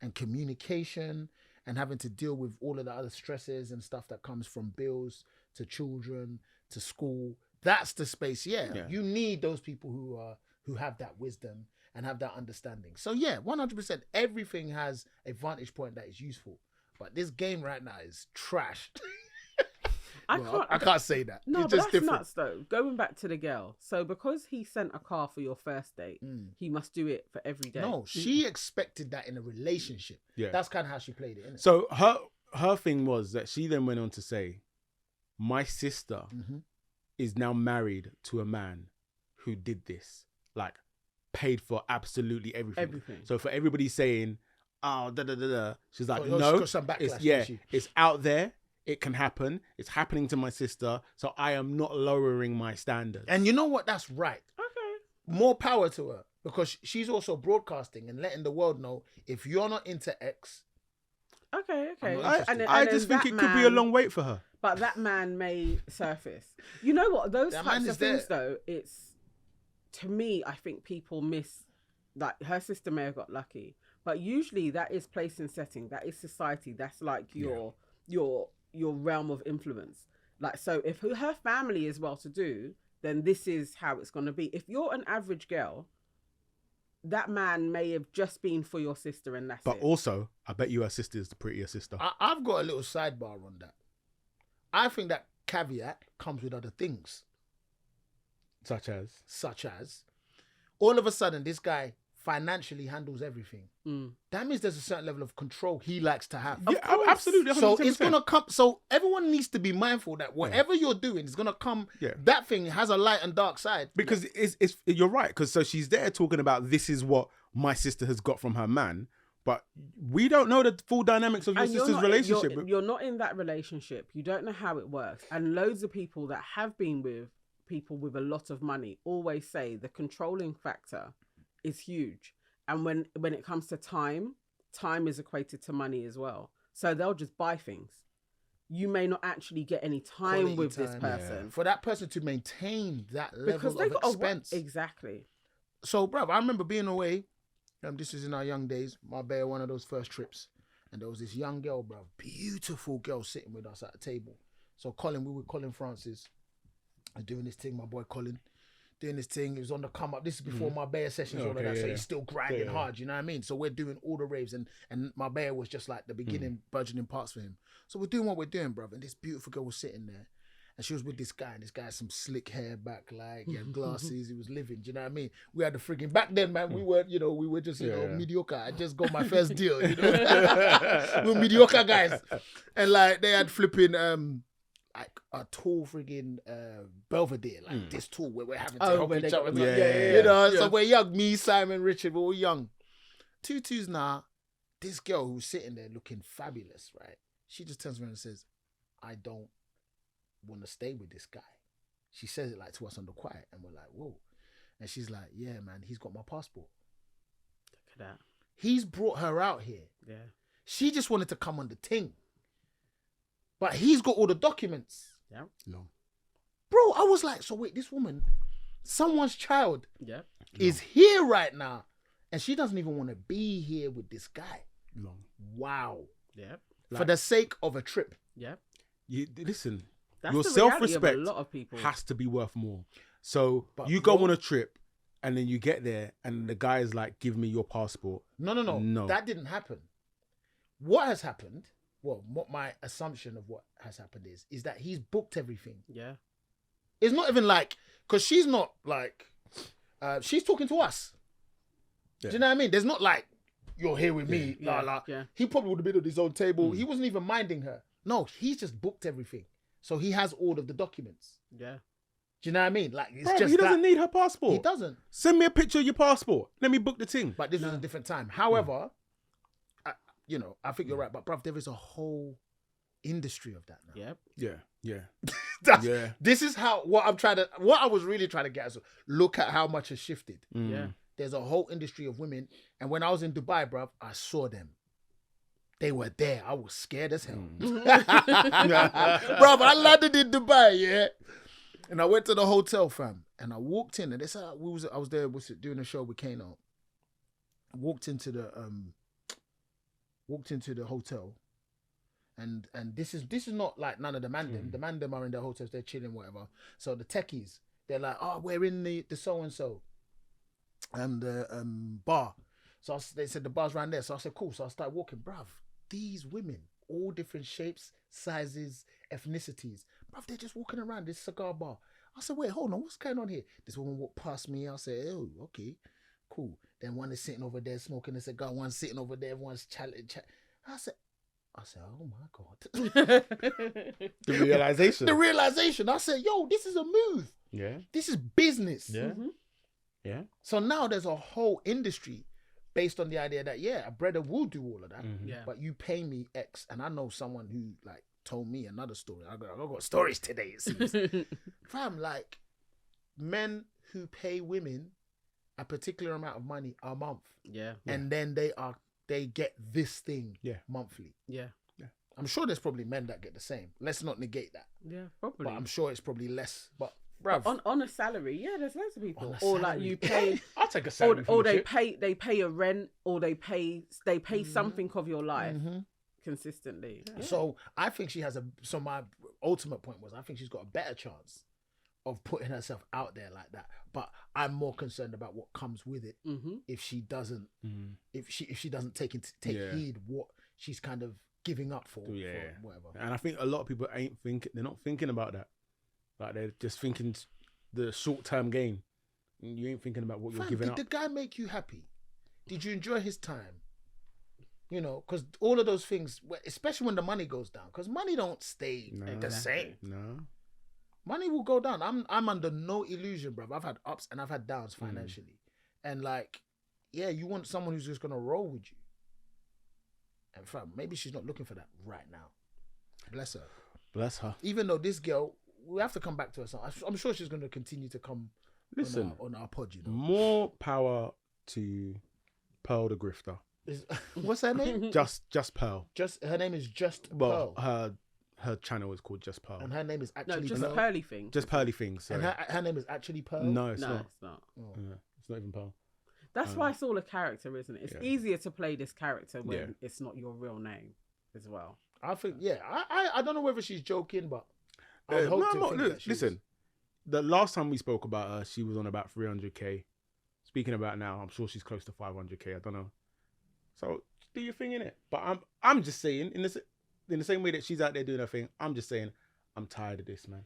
and communication and having to deal with all of the other stresses and stuff that comes from bills to children to school, that's the space. Yeah. You need those people who have that wisdom and have that understanding. So yeah, 100%. Everything has a vantage point that is useful, but this game right now is trash. I can't say that. No, it's but just that's different. nuts though. Going back to the girl. So because he sent a car for your first date, he must do it for every day. No, she expected that in a relationship. Yeah. That's kind of how she played it, innit? So her thing was that she then went on to say, my sister is now married to a man who did this, like paid for absolutely everything. So for everybody saying, oh, da da da da, she's like, She no, got some backlash, it's, didn't she? it's out there. It can happen. It's happening to my sister. So I am not lowering my standards. And you know what? That's right. Okay. More power to her, because she's also broadcasting and letting the world know, if you're not into X. Okay. I just think it could be a long wait for her. But that man may surface. You know what? Those That types man of is things, there. though, it's, to me, I think people miss, like, her sister may have got lucky, but usually that is place and setting. That is society. That's like your realm of influence. Like, so if her family is well-to-do, then this is how it's going to be. If you're an average girl, that man may have just been for your sister and that's it. But also, I bet you her sister is the prettiest sister. I've got a little sidebar on that. I think that caveat comes with other things. Such as? All of a sudden, this guy financially handles everything. That means there's a certain level of control he likes to have. Yeah, absolutely. 100%. So it's gonna come. So everyone needs to be mindful that whatever you're doing is gonna come. Yeah. That thing has a light and dark side. Because it's you're right. Because so she's there talking about this is what my sister has got from her man, but we don't know the full dynamics of your sister's relationship. You're not in that relationship. You don't know how it works. And loads of people that have been with people with a lot of money always say the controlling factor is huge. And when it comes to time is equated to money as well. So they'll just buy things. You may not actually get any time Quality with this time, person. For that person to maintain that level Because they of got expense. Exactly. So, bruv, I remember being away. This is in our young days. Marbella, one of those first trips. And there was this young girl, bruv. Beautiful girl sitting with us at the table. So Colin, we were Colin Francis. I was doing this thing, my boy Colin. Doing this thing, he was on the come up. This is before Marbella sessions, all of that. So he's still grinding hard, you know what I mean? So we're doing all the raves, and Marbella was just like the beginning, burgeoning parts for him. So we're doing what we're doing, bruv. And this beautiful girl was sitting there, and she was with this guy, and this guy had some slick hair back, like he had glasses, he was living, do you know what I mean? We had the freaking, back then, man, we were just, mediocre. I just got my first deal, you know? We were mediocre guys. And like, they had flipping, like a tall friggin' Belvedere, like this tall, where we're having to help each other. So we're young, me, Simon, Richard, we're all young. Tutus now, this girl who's sitting there looking fabulous, right? She just turns around and says, I don't want to stay with this guy. She says it like to us on the quiet, and we're like, whoa. And she's like, yeah, man, he's got my passport. Look at that. He's brought her out here. Yeah. She just wanted to come on the ting. But he's got all the documents. Yeah. No. Bro, I was like, so wait, this woman, someone's child, Yeah. is here right now, and she doesn't even want to be here with this guy. No. Wow. Yeah. For the sake of a trip. Yeah. Listen, That's your the reality of self-respect a lot of people. has to be worth more. So But you go bro- on a trip, and then you get there, and the guy is like, give me your passport. No. That didn't happen. What has happened, well, what my assumption of what has happened is that he's booked everything. Yeah. It's not even like, because she's not like, she's talking to us. Yeah. Do you know what I mean? There's not like, you're here with me, Yeah. la la. Yeah. He probably would have been at his own table. He wasn't even minding her. No, he's just booked everything. So he has all of the documents. Yeah. Do you know what I mean? Like, it's Bro, just he doesn't that. need her passport. He doesn't. Send me a picture of your passport. Let me book the thing. But this was a different time. However, I think you're right. But bruv, there is a whole industry of that now. Yep. Yeah. This is what I was really trying to get at. So look at how much has shifted. Yeah. There's a whole industry of women. And when I was in Dubai, bruv, I saw them. They were there. I was scared as hell. Bruv, I landed in Dubai, yeah. And I went to the hotel, fam, and I walked in, and they said I was there doing a show with Kano. I walked into the hotel, and this is not like none of the man them. The man them are in their hotels, they're chilling, whatever. So the techies, they're like, oh, we're in the so and so, and the bar. So they said the bar's around there. So I said, cool. So I started walking, bruv. These women, all different shapes, sizes, ethnicities, bruv, they're just walking around this cigar bar. I said, wait, hold on, what's going on here? This woman walked past me. I said, oh, okay, cool. Then one is sitting over there smoking a cigar. One's sitting over there. Everyone's chatting. I said, oh my God. The realization. The realization. I said, yo, this is a move. Yeah. This is business. Yeah. Yeah. So now there's a whole industry based on the idea that, yeah, a brother will do all of that, but you pay me X. And I know someone who like told me another story. I got stories today, it seems. Fam, like, men who pay women a particular amount of money a month. Yeah. And then they get this thing monthly. Yeah. I'm sure there's probably men that get the same. Let's not negate that. Yeah, probably. But I'm sure it's probably less. But bruv, on a salary, yeah, there's loads of people. On a Or like salary. you pay, I'll take a salary. or they pay a rent, or they pay something of your life consistently. Yeah. So I think she has so my ultimate point was I think she's got a better chance of putting herself out there like that. But I'm more concerned about what comes with it if she doesn't if she doesn't take heed what she's kind of giving up for whatever. And I think a lot of people they're not thinking about that. Like, they're just thinking the short-term gain. You ain't thinking about what you're giving up. Did the guy make you happy? Did you enjoy his time? You know, because all of those things, especially when the money goes down, because money don't stay the same. No. Money will go down. I'm under no illusion, bruv. I've had ups and I've had downs financially. And like, yeah, you want someone who's just going to roll with you. And fam, maybe she's not looking for that right now. Bless her. Bless her. Even though this girl, we have to come back to her. I'm sure she's going to continue to come on our pod, you know. More power to Pearl the Grifter. What's her name? Just Pearl. Her name is Just Pearl. Her channel is called Just Pearl. And her name is actually just Pearl. Pearly Things. Just Pearly Things. Sorry. And her name is actually Pearl? No, it's not. It's not. Oh. Yeah, it's not even Pearl. That's why it's all a character, isn't it? It's easier to play this character when it's not your real name as well. I think, I don't know whether she's joking, but I would hope to think that she listen, the last time we spoke about her, she was on about 300k. Speaking about now, I'm sure she's close to 500k. I don't know. So do your thing in it. But I'm just saying, in the same way that she's out there doing her thing, I'm just saying, I'm tired of this, man.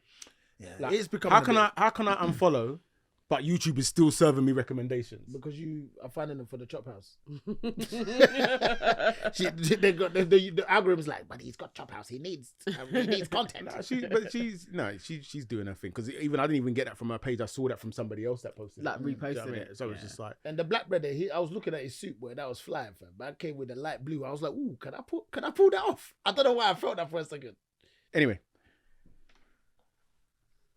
Yeah, like, it's becoming how can I unfollow, but YouTube is still serving me recommendations? Because you are finding them for the Chophouse. The algorithm's like, but he's got Chophouse. He needs content. She's doing her thing. Because even I didn't even get that from her page. I saw that from somebody else that posted like reposted it. So it's just like, and the black brother, I was looking at his suit, boy, that was flying, fam. But I came with the light blue. I was like, ooh, can I pull that off? I don't know why I felt that for a second. Anyway.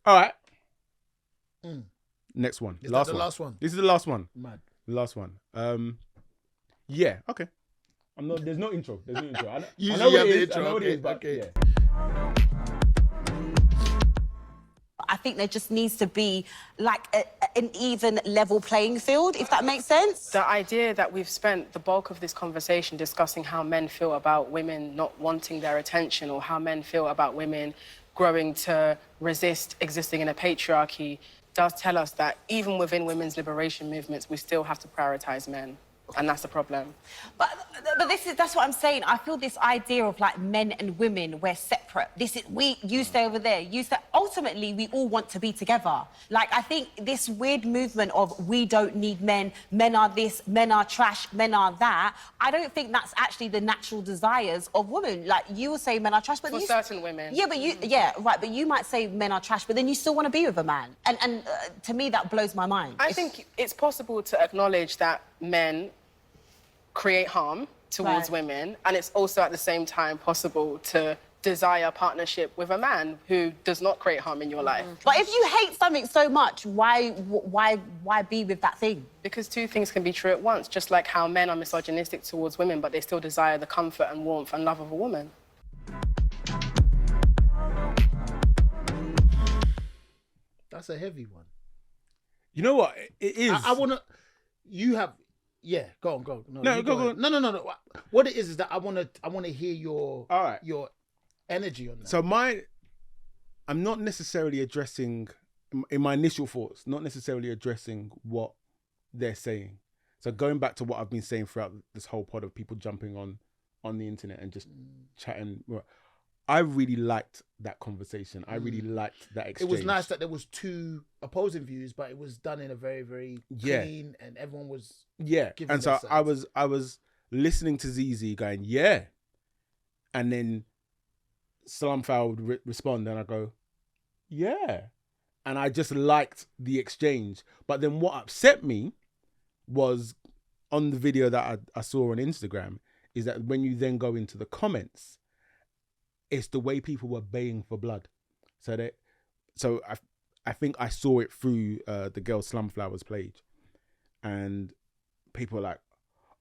All right. Next one. Is that the last one? This is the last one. Mad. The last one. Yeah. Okay. There's no intro. I know Usually what you it is. have the I know intro. what it is, but Okay. yeah. I think there just needs to be like an even level playing field, if that makes sense. The idea that we've spent the bulk of this conversation discussing how men feel about women not wanting their attention, or how men feel about women growing to resist existing in a patriarchy, does tell us that even within women's liberation movements, we still have to prioritize men. And that's the problem. But that's what I'm saying. I feel this idea of like men and women, we're separate. You stay over there, you stay. Ultimately, we all want to be together. Like, I think this weird movement of we don't need men, men are this, men are trash, men are that. I don't think that's actually the natural desires of women. Like, you will say men are trash, but for certain women. Yeah, but but you might say men are trash, but then you still want to be with a man. And to me, that blows my mind. I think it's possible to acknowledge that men create harm towards women, and it's also at the same time possible to desire partnership with a man who does not create harm in your life. But if you hate something so much, why be with that thing? Because two things can be true at once, just like how men are misogynistic towards women, but they still desire the comfort and warmth and love of a woman. That's a heavy one. You know what? It is. I want to. You have. Yeah, go on. No, go on. No. What it is that I want to hear your All right. your energy on that. So I'm not necessarily addressing, in my initial thoughts, not necessarily addressing what they're saying. So going back to what I've been saying throughout this whole pod of people jumping on the internet and just chatting. I really liked that conversation. I really liked that exchange. It was nice that there was two opposing views, but it was done in a very, very clean, and everyone was giving And so their sides. I was listening to Zeze going, yeah, and then Slumflower would respond, and I go, yeah, and I just liked the exchange. But then what upset me was on the video that I saw on Instagram is that when you then go into the comments, it's the way people were baying for blood. So I think I saw it through the girl Slumflower's page, and people were like,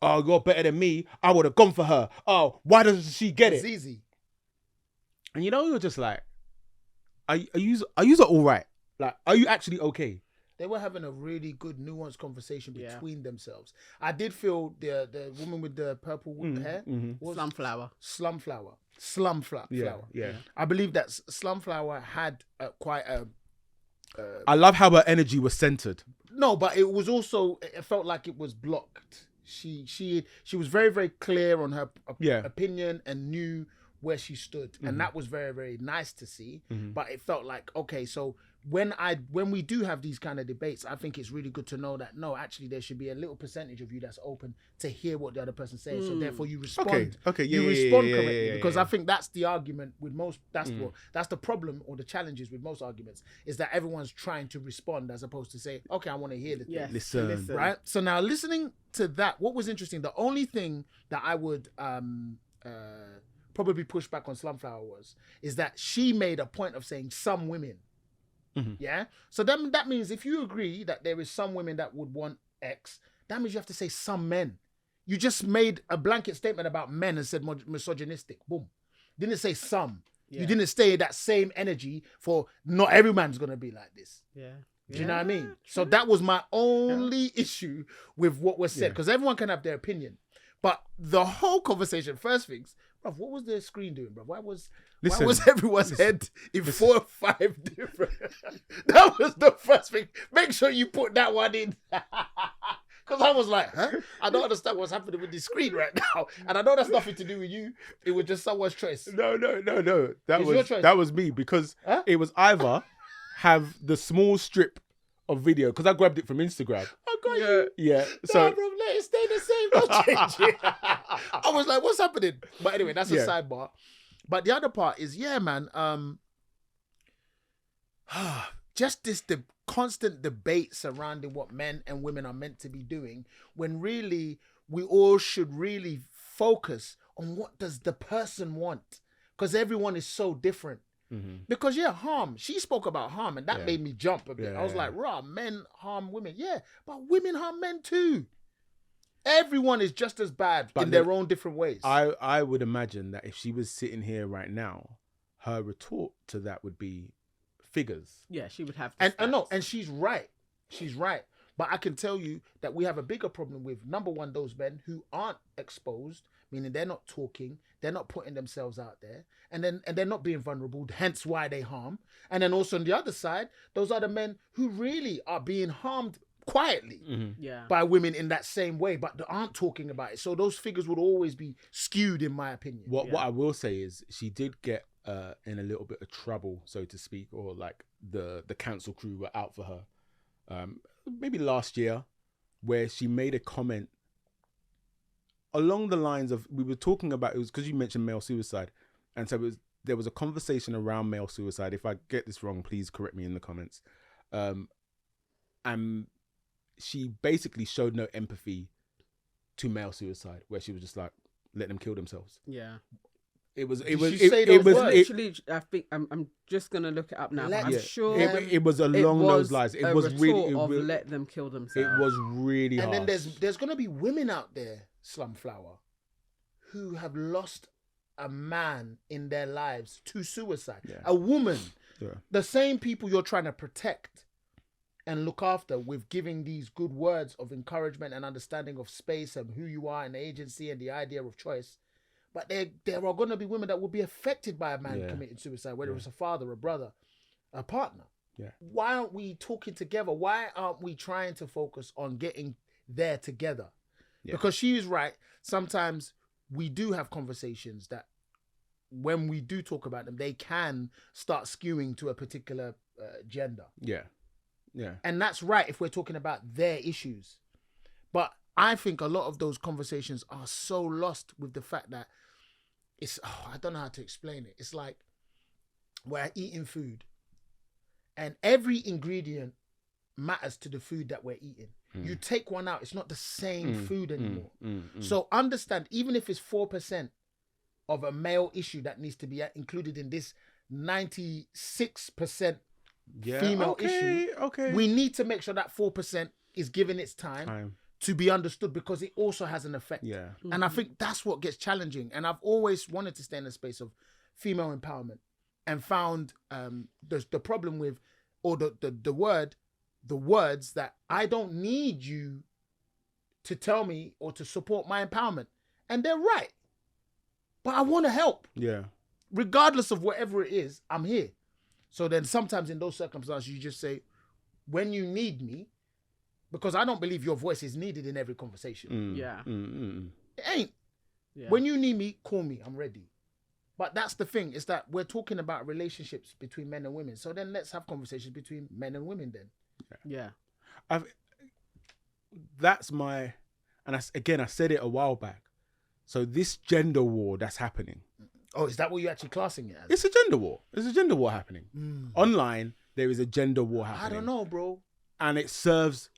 "Oh, you're better than me. I would have gone for her. Oh, why doesn't she get it?" It's easy. And you're just like, are you all right? Like, are you actually okay? They were having a really good nuanced conversation between themselves. I did feel the woman with the purple hair was Slumflower. Yeah. I believe that Slumflower had quite a. I love how her energy was centered. No, but it was also. It felt like it was blocked. She was very, very clear on her opinion and knew where she stood, and that was very, very nice to see. But it felt like, okay, so when we do have these kind of debates, I think it's really good to know that no, actually there should be a little percentage of you that's open to hear what the other person's saying. So therefore you respond. Okay, you respond correctly, because I think that's the argument with most. That's the problem or the challenges with most arguments, is that everyone's trying to respond as opposed to say, okay, I want to hear the thing. Listen. Right. So now listening to that, what was interesting, the only thing that I would probably push back on Slumflower is that she made a point of saying some women. Yeah. So that means if you agree that there is some women that would want X, that means you have to say some men. You just made a blanket statement about men and said misogynistic. Boom. Didn't say some. You didn't stay that same energy for not every man's gonna be like this. Yeah. Do you know what I mean? So that was my only issue with what was said, because everyone can have their opinion. But the whole conversation, first things, bruv, what was the screen doing, bruv? Why was everyone's head in 4 or 5 different? That was the first thing. Make sure you put that one in. Because I was like, huh? I don't understand what's happening with the screen right now. And I know that's nothing to do with you. It was just someone's choice. No. It's your choice. That was me, because it was either have the small strip of video, because I grabbed it from Instagram. I got you. Yeah. So, no, bro, let it stay the same. Don't change it. I was like, what's happening? But anyway, that's a sidebar. But the other part is, man, just the constant debate surrounding what men and women are meant to be doing, when really we all should really focus on what does the person want, because everyone is so different. Because harm. She spoke about harm, and that made me jump a bit. I was like, "Raw, men harm women, but women harm men too. Everyone is just as bad in their own different ways." I would imagine that if she was sitting here right now, her retort to that would be figures. Yeah, she would have. And she's right. She's right. But I can tell you that we have a bigger problem with, number one, those men who aren't exposed, meaning they're not talking, they're not putting themselves out there, and they're not being vulnerable, hence why they harm. And then also on the other side, those are the men who really are being harmed quietly by women in that same way, but they aren't talking about it. So those figures would always be skewed, in my opinion. What I will say is she did get in a little bit of trouble, so to speak, or like the council crew were out for her. Maybe last year, where she made a comment along the lines of, we were talking about, it was because you mentioned male suicide, and so there was a conversation around male suicide. If I get this wrong, please correct me in the comments. And she basically showed no empathy to male suicide, where she was just like, let them kill themselves. Yeah. It was literally, I think I'm just gonna look it up now. But I'm sure it was along those lines. It was really let them kill themselves. It was really hard. And then there's gonna be women out there, Slumflower, who have lost a man in their lives to suicide. A woman. The same people you're trying to protect and look after with giving these good words of encouragement and understanding of space and who you are and agency and the idea of choice. But there are going to be women that will be affected by a man committing suicide, whether it's a father, a brother, a partner. Yeah. Why aren't we talking together? Why aren't we trying to focus on getting there together? Yeah. Because she is right. Sometimes we do have conversations that when we do talk about them, they can start skewing to a particular gender. Yeah. Yeah. And that's right if we're talking about their issues. But I think a lot of those conversations are so lost with the fact that I don't know how to explain it. It's like we're eating food and every ingredient matters to the food that we're eating. You take one out, it's not the same food anymore. So understand, even if it's 4% of a male issue that needs to be included in this 96% female issue, we need to make sure that 4% is given its time to be understood, because it also has an effect. Yeah. And I think that's what gets challenging. And I've always wanted to stay in the space of female empowerment and found the problem with, or the words that I don't need you to tell me or to support my empowerment. And they're right. But I want to help. Yeah. Regardless of whatever it is, I'm here. So then sometimes in those circumstances, you just say, when you need me, because I don't believe your voice is needed in every conversation. It ain't. Yeah. When you need me, call me. I'm ready. But that's the thing, is that we're talking about relationships between men and women. So then let's have conversations between men and women then. Yeah. That's my, and I said it a while back. So this gender war that's happening. Oh, is that what you're actually classing it as? It's a gender war. There's a gender war happening. Online, there is a gender war happening. I don't know, bro. And it serves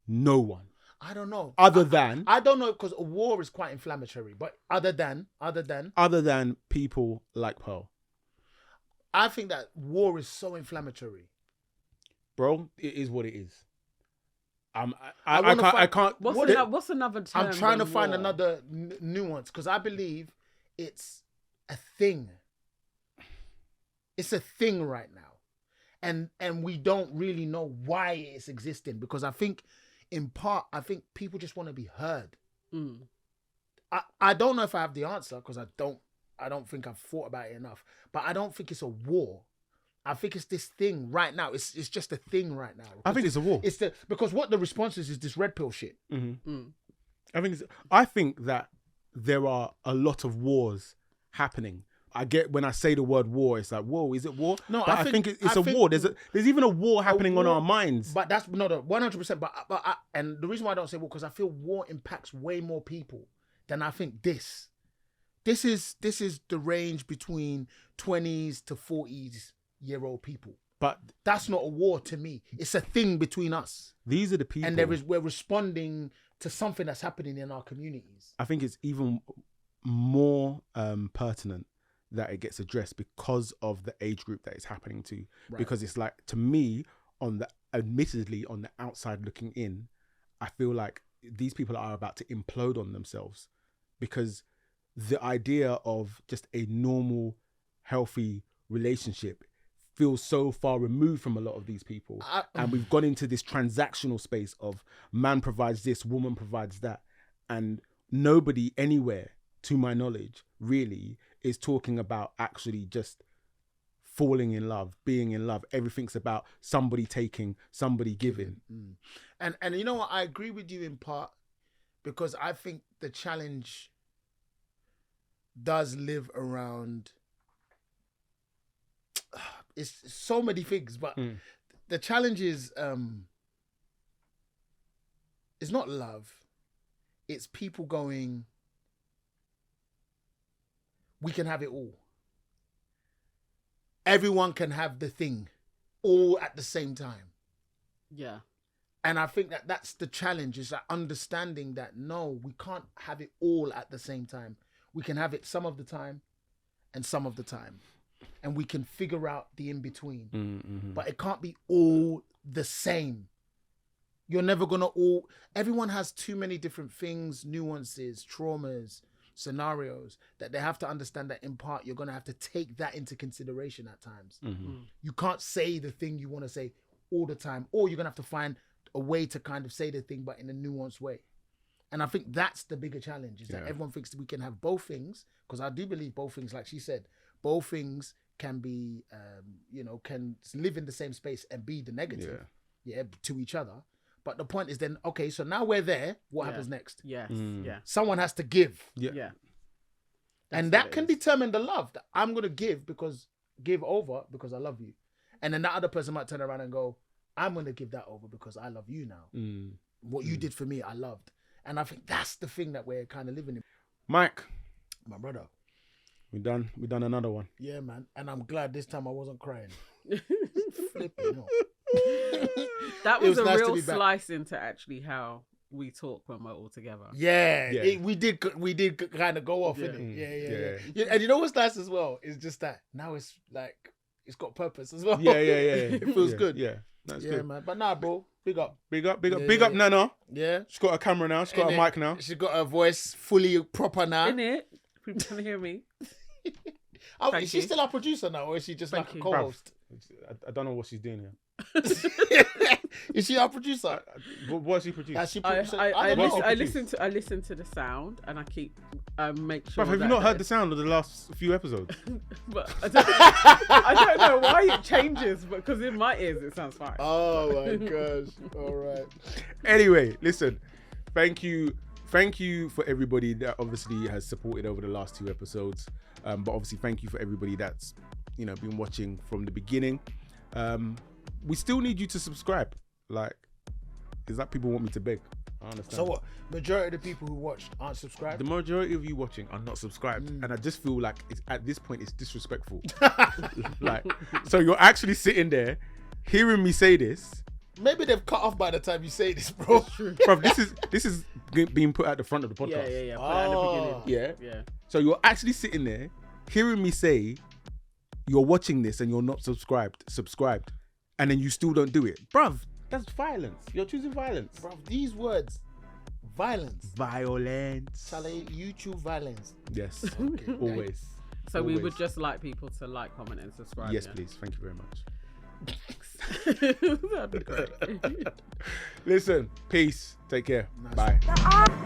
no one. I don't know. Other than I don't know, because a war is quite inflammatory. But other than people like Pearl. I think that war is so inflammatory. Bro, it is what it is. I can't. What's another term? I'm trying to than find war? another nuance, because I believe it's a thing. It's a thing right now. And we don't really know why it's existing, because I think in part, people just want to be heard. I don't know if I have the answer, because I don't think I've thought about it enough, but I don't think it's a war. I think it's this thing right now. It's just a thing right now. I think it's a war. Because what the response is this red pill shit. I think that there are a lot of wars happening. I get when I say the word war, it's like, whoa, is it war? No, but I think it's a war. There's even a war happening on our minds. But that's not 100%. But and the reason why I don't say war, because I feel war impacts way more people than I think this. This is the range between 20s to 40s-year-old people. But that's not a war to me. It's a thing between us. These are the people. And we're responding to something that's happening in our communities. I think it's even more pertinent that it gets addressed because of the age group that it's happening to. Right. Because it's like, to me, admittedly on the outside looking in, I feel like these people are about to implode on themselves, because the idea of just a normal, healthy relationship feels so far removed from a lot of these people. And we've gone into this transactional space of man provides this, woman provides that. And nobody anywhere, to my knowledge, really is talking about actually just falling in love, being in love. Everything's about somebody taking, somebody giving. And you know what? I agree with you in part, because I think the challenge does live around, it's so many things, but the challenge is it's not love, it's people going, we can have it all. Everyone can have the thing all at the same time. Yeah. And I think that that's the challenge, is that understanding that, no, we can't have it all at the same time. We can have it some of the time and some of the time. And we can figure out the in-between. But it can't be all the same. You're never going to everyone has too many different things, nuances, traumas, scenarios, that they have to understand that in part you're going to have to take that into consideration at times. You can't say the thing you want to say all the time, or you're going to have to find a way to kind of say the thing, but in a nuanced way. And I think that's the bigger challenge, is that everyone thinks that we can have both things, because I do believe both things, like she said, both things can be, can live in the same space and be the negative to each other. But the point is then, okay, so now we're there, what happens next? Yes, Someone has to give. Yeah. And that can determine the love that I'm going to give over because I love you. And then that other person might turn around and go, I'm going to give that over because I love you now. What you did for me, I loved. And I think that's the thing that we're kind of living in. Mike. My brother. We done another one. Yeah, man. And I'm glad this time I wasn't crying. Flipping, no. That was a nice real slice into actually how we talk when we're all together. Yeah. We did kind of go off, innit? Yeah. And you know what's nice as well? Is just that now it's like, it's got purpose as well. Yeah. It feels good. Yeah. That's good. Man. But nah, bro. Big up. Big up Nana. Yeah. She's got a camera now. She's got a mic now. She's got her voice fully proper now. Innit? People can hear me. Is she still our producer now, or is she just like a co-host? I don't know what she's doing here. Is she our producer? What is she producing? I listen to the sound and I keep make sure. Bruv, have you not heard the sound of the last few episodes? But I don't know why it changes, but because in my ears it sounds fine. Oh my gosh! All right. Anyway, listen. Thank you for everybody that obviously has supported over the last 2 episodes. But obviously, thank you for everybody that's been watching from the beginning. We still need you to subscribe. Like, is that people want me to beg? I understand. So what? Majority of the people who watched aren't subscribed? The majority of you watching are not subscribed. And I just feel like at this point it's disrespectful. Like, so you're actually sitting there hearing me say this. Maybe they've cut off by the time you say this, bro. Bro, this is being put at the front of the podcast. Yeah. Put it at the beginning. Yeah. So you're actually sitting there hearing me say you're watching this and you're not subscribed, and then you still don't do it. Bruv, that's violence. You're choosing violence. Bruv, these words, violence. Violence. YouTube violence. Yes. Okay. Always. So we would just like people to like, comment and subscribe. Yes, please. Thank you very much. That'd be great. Listen, peace. Take care. Nice. Bye.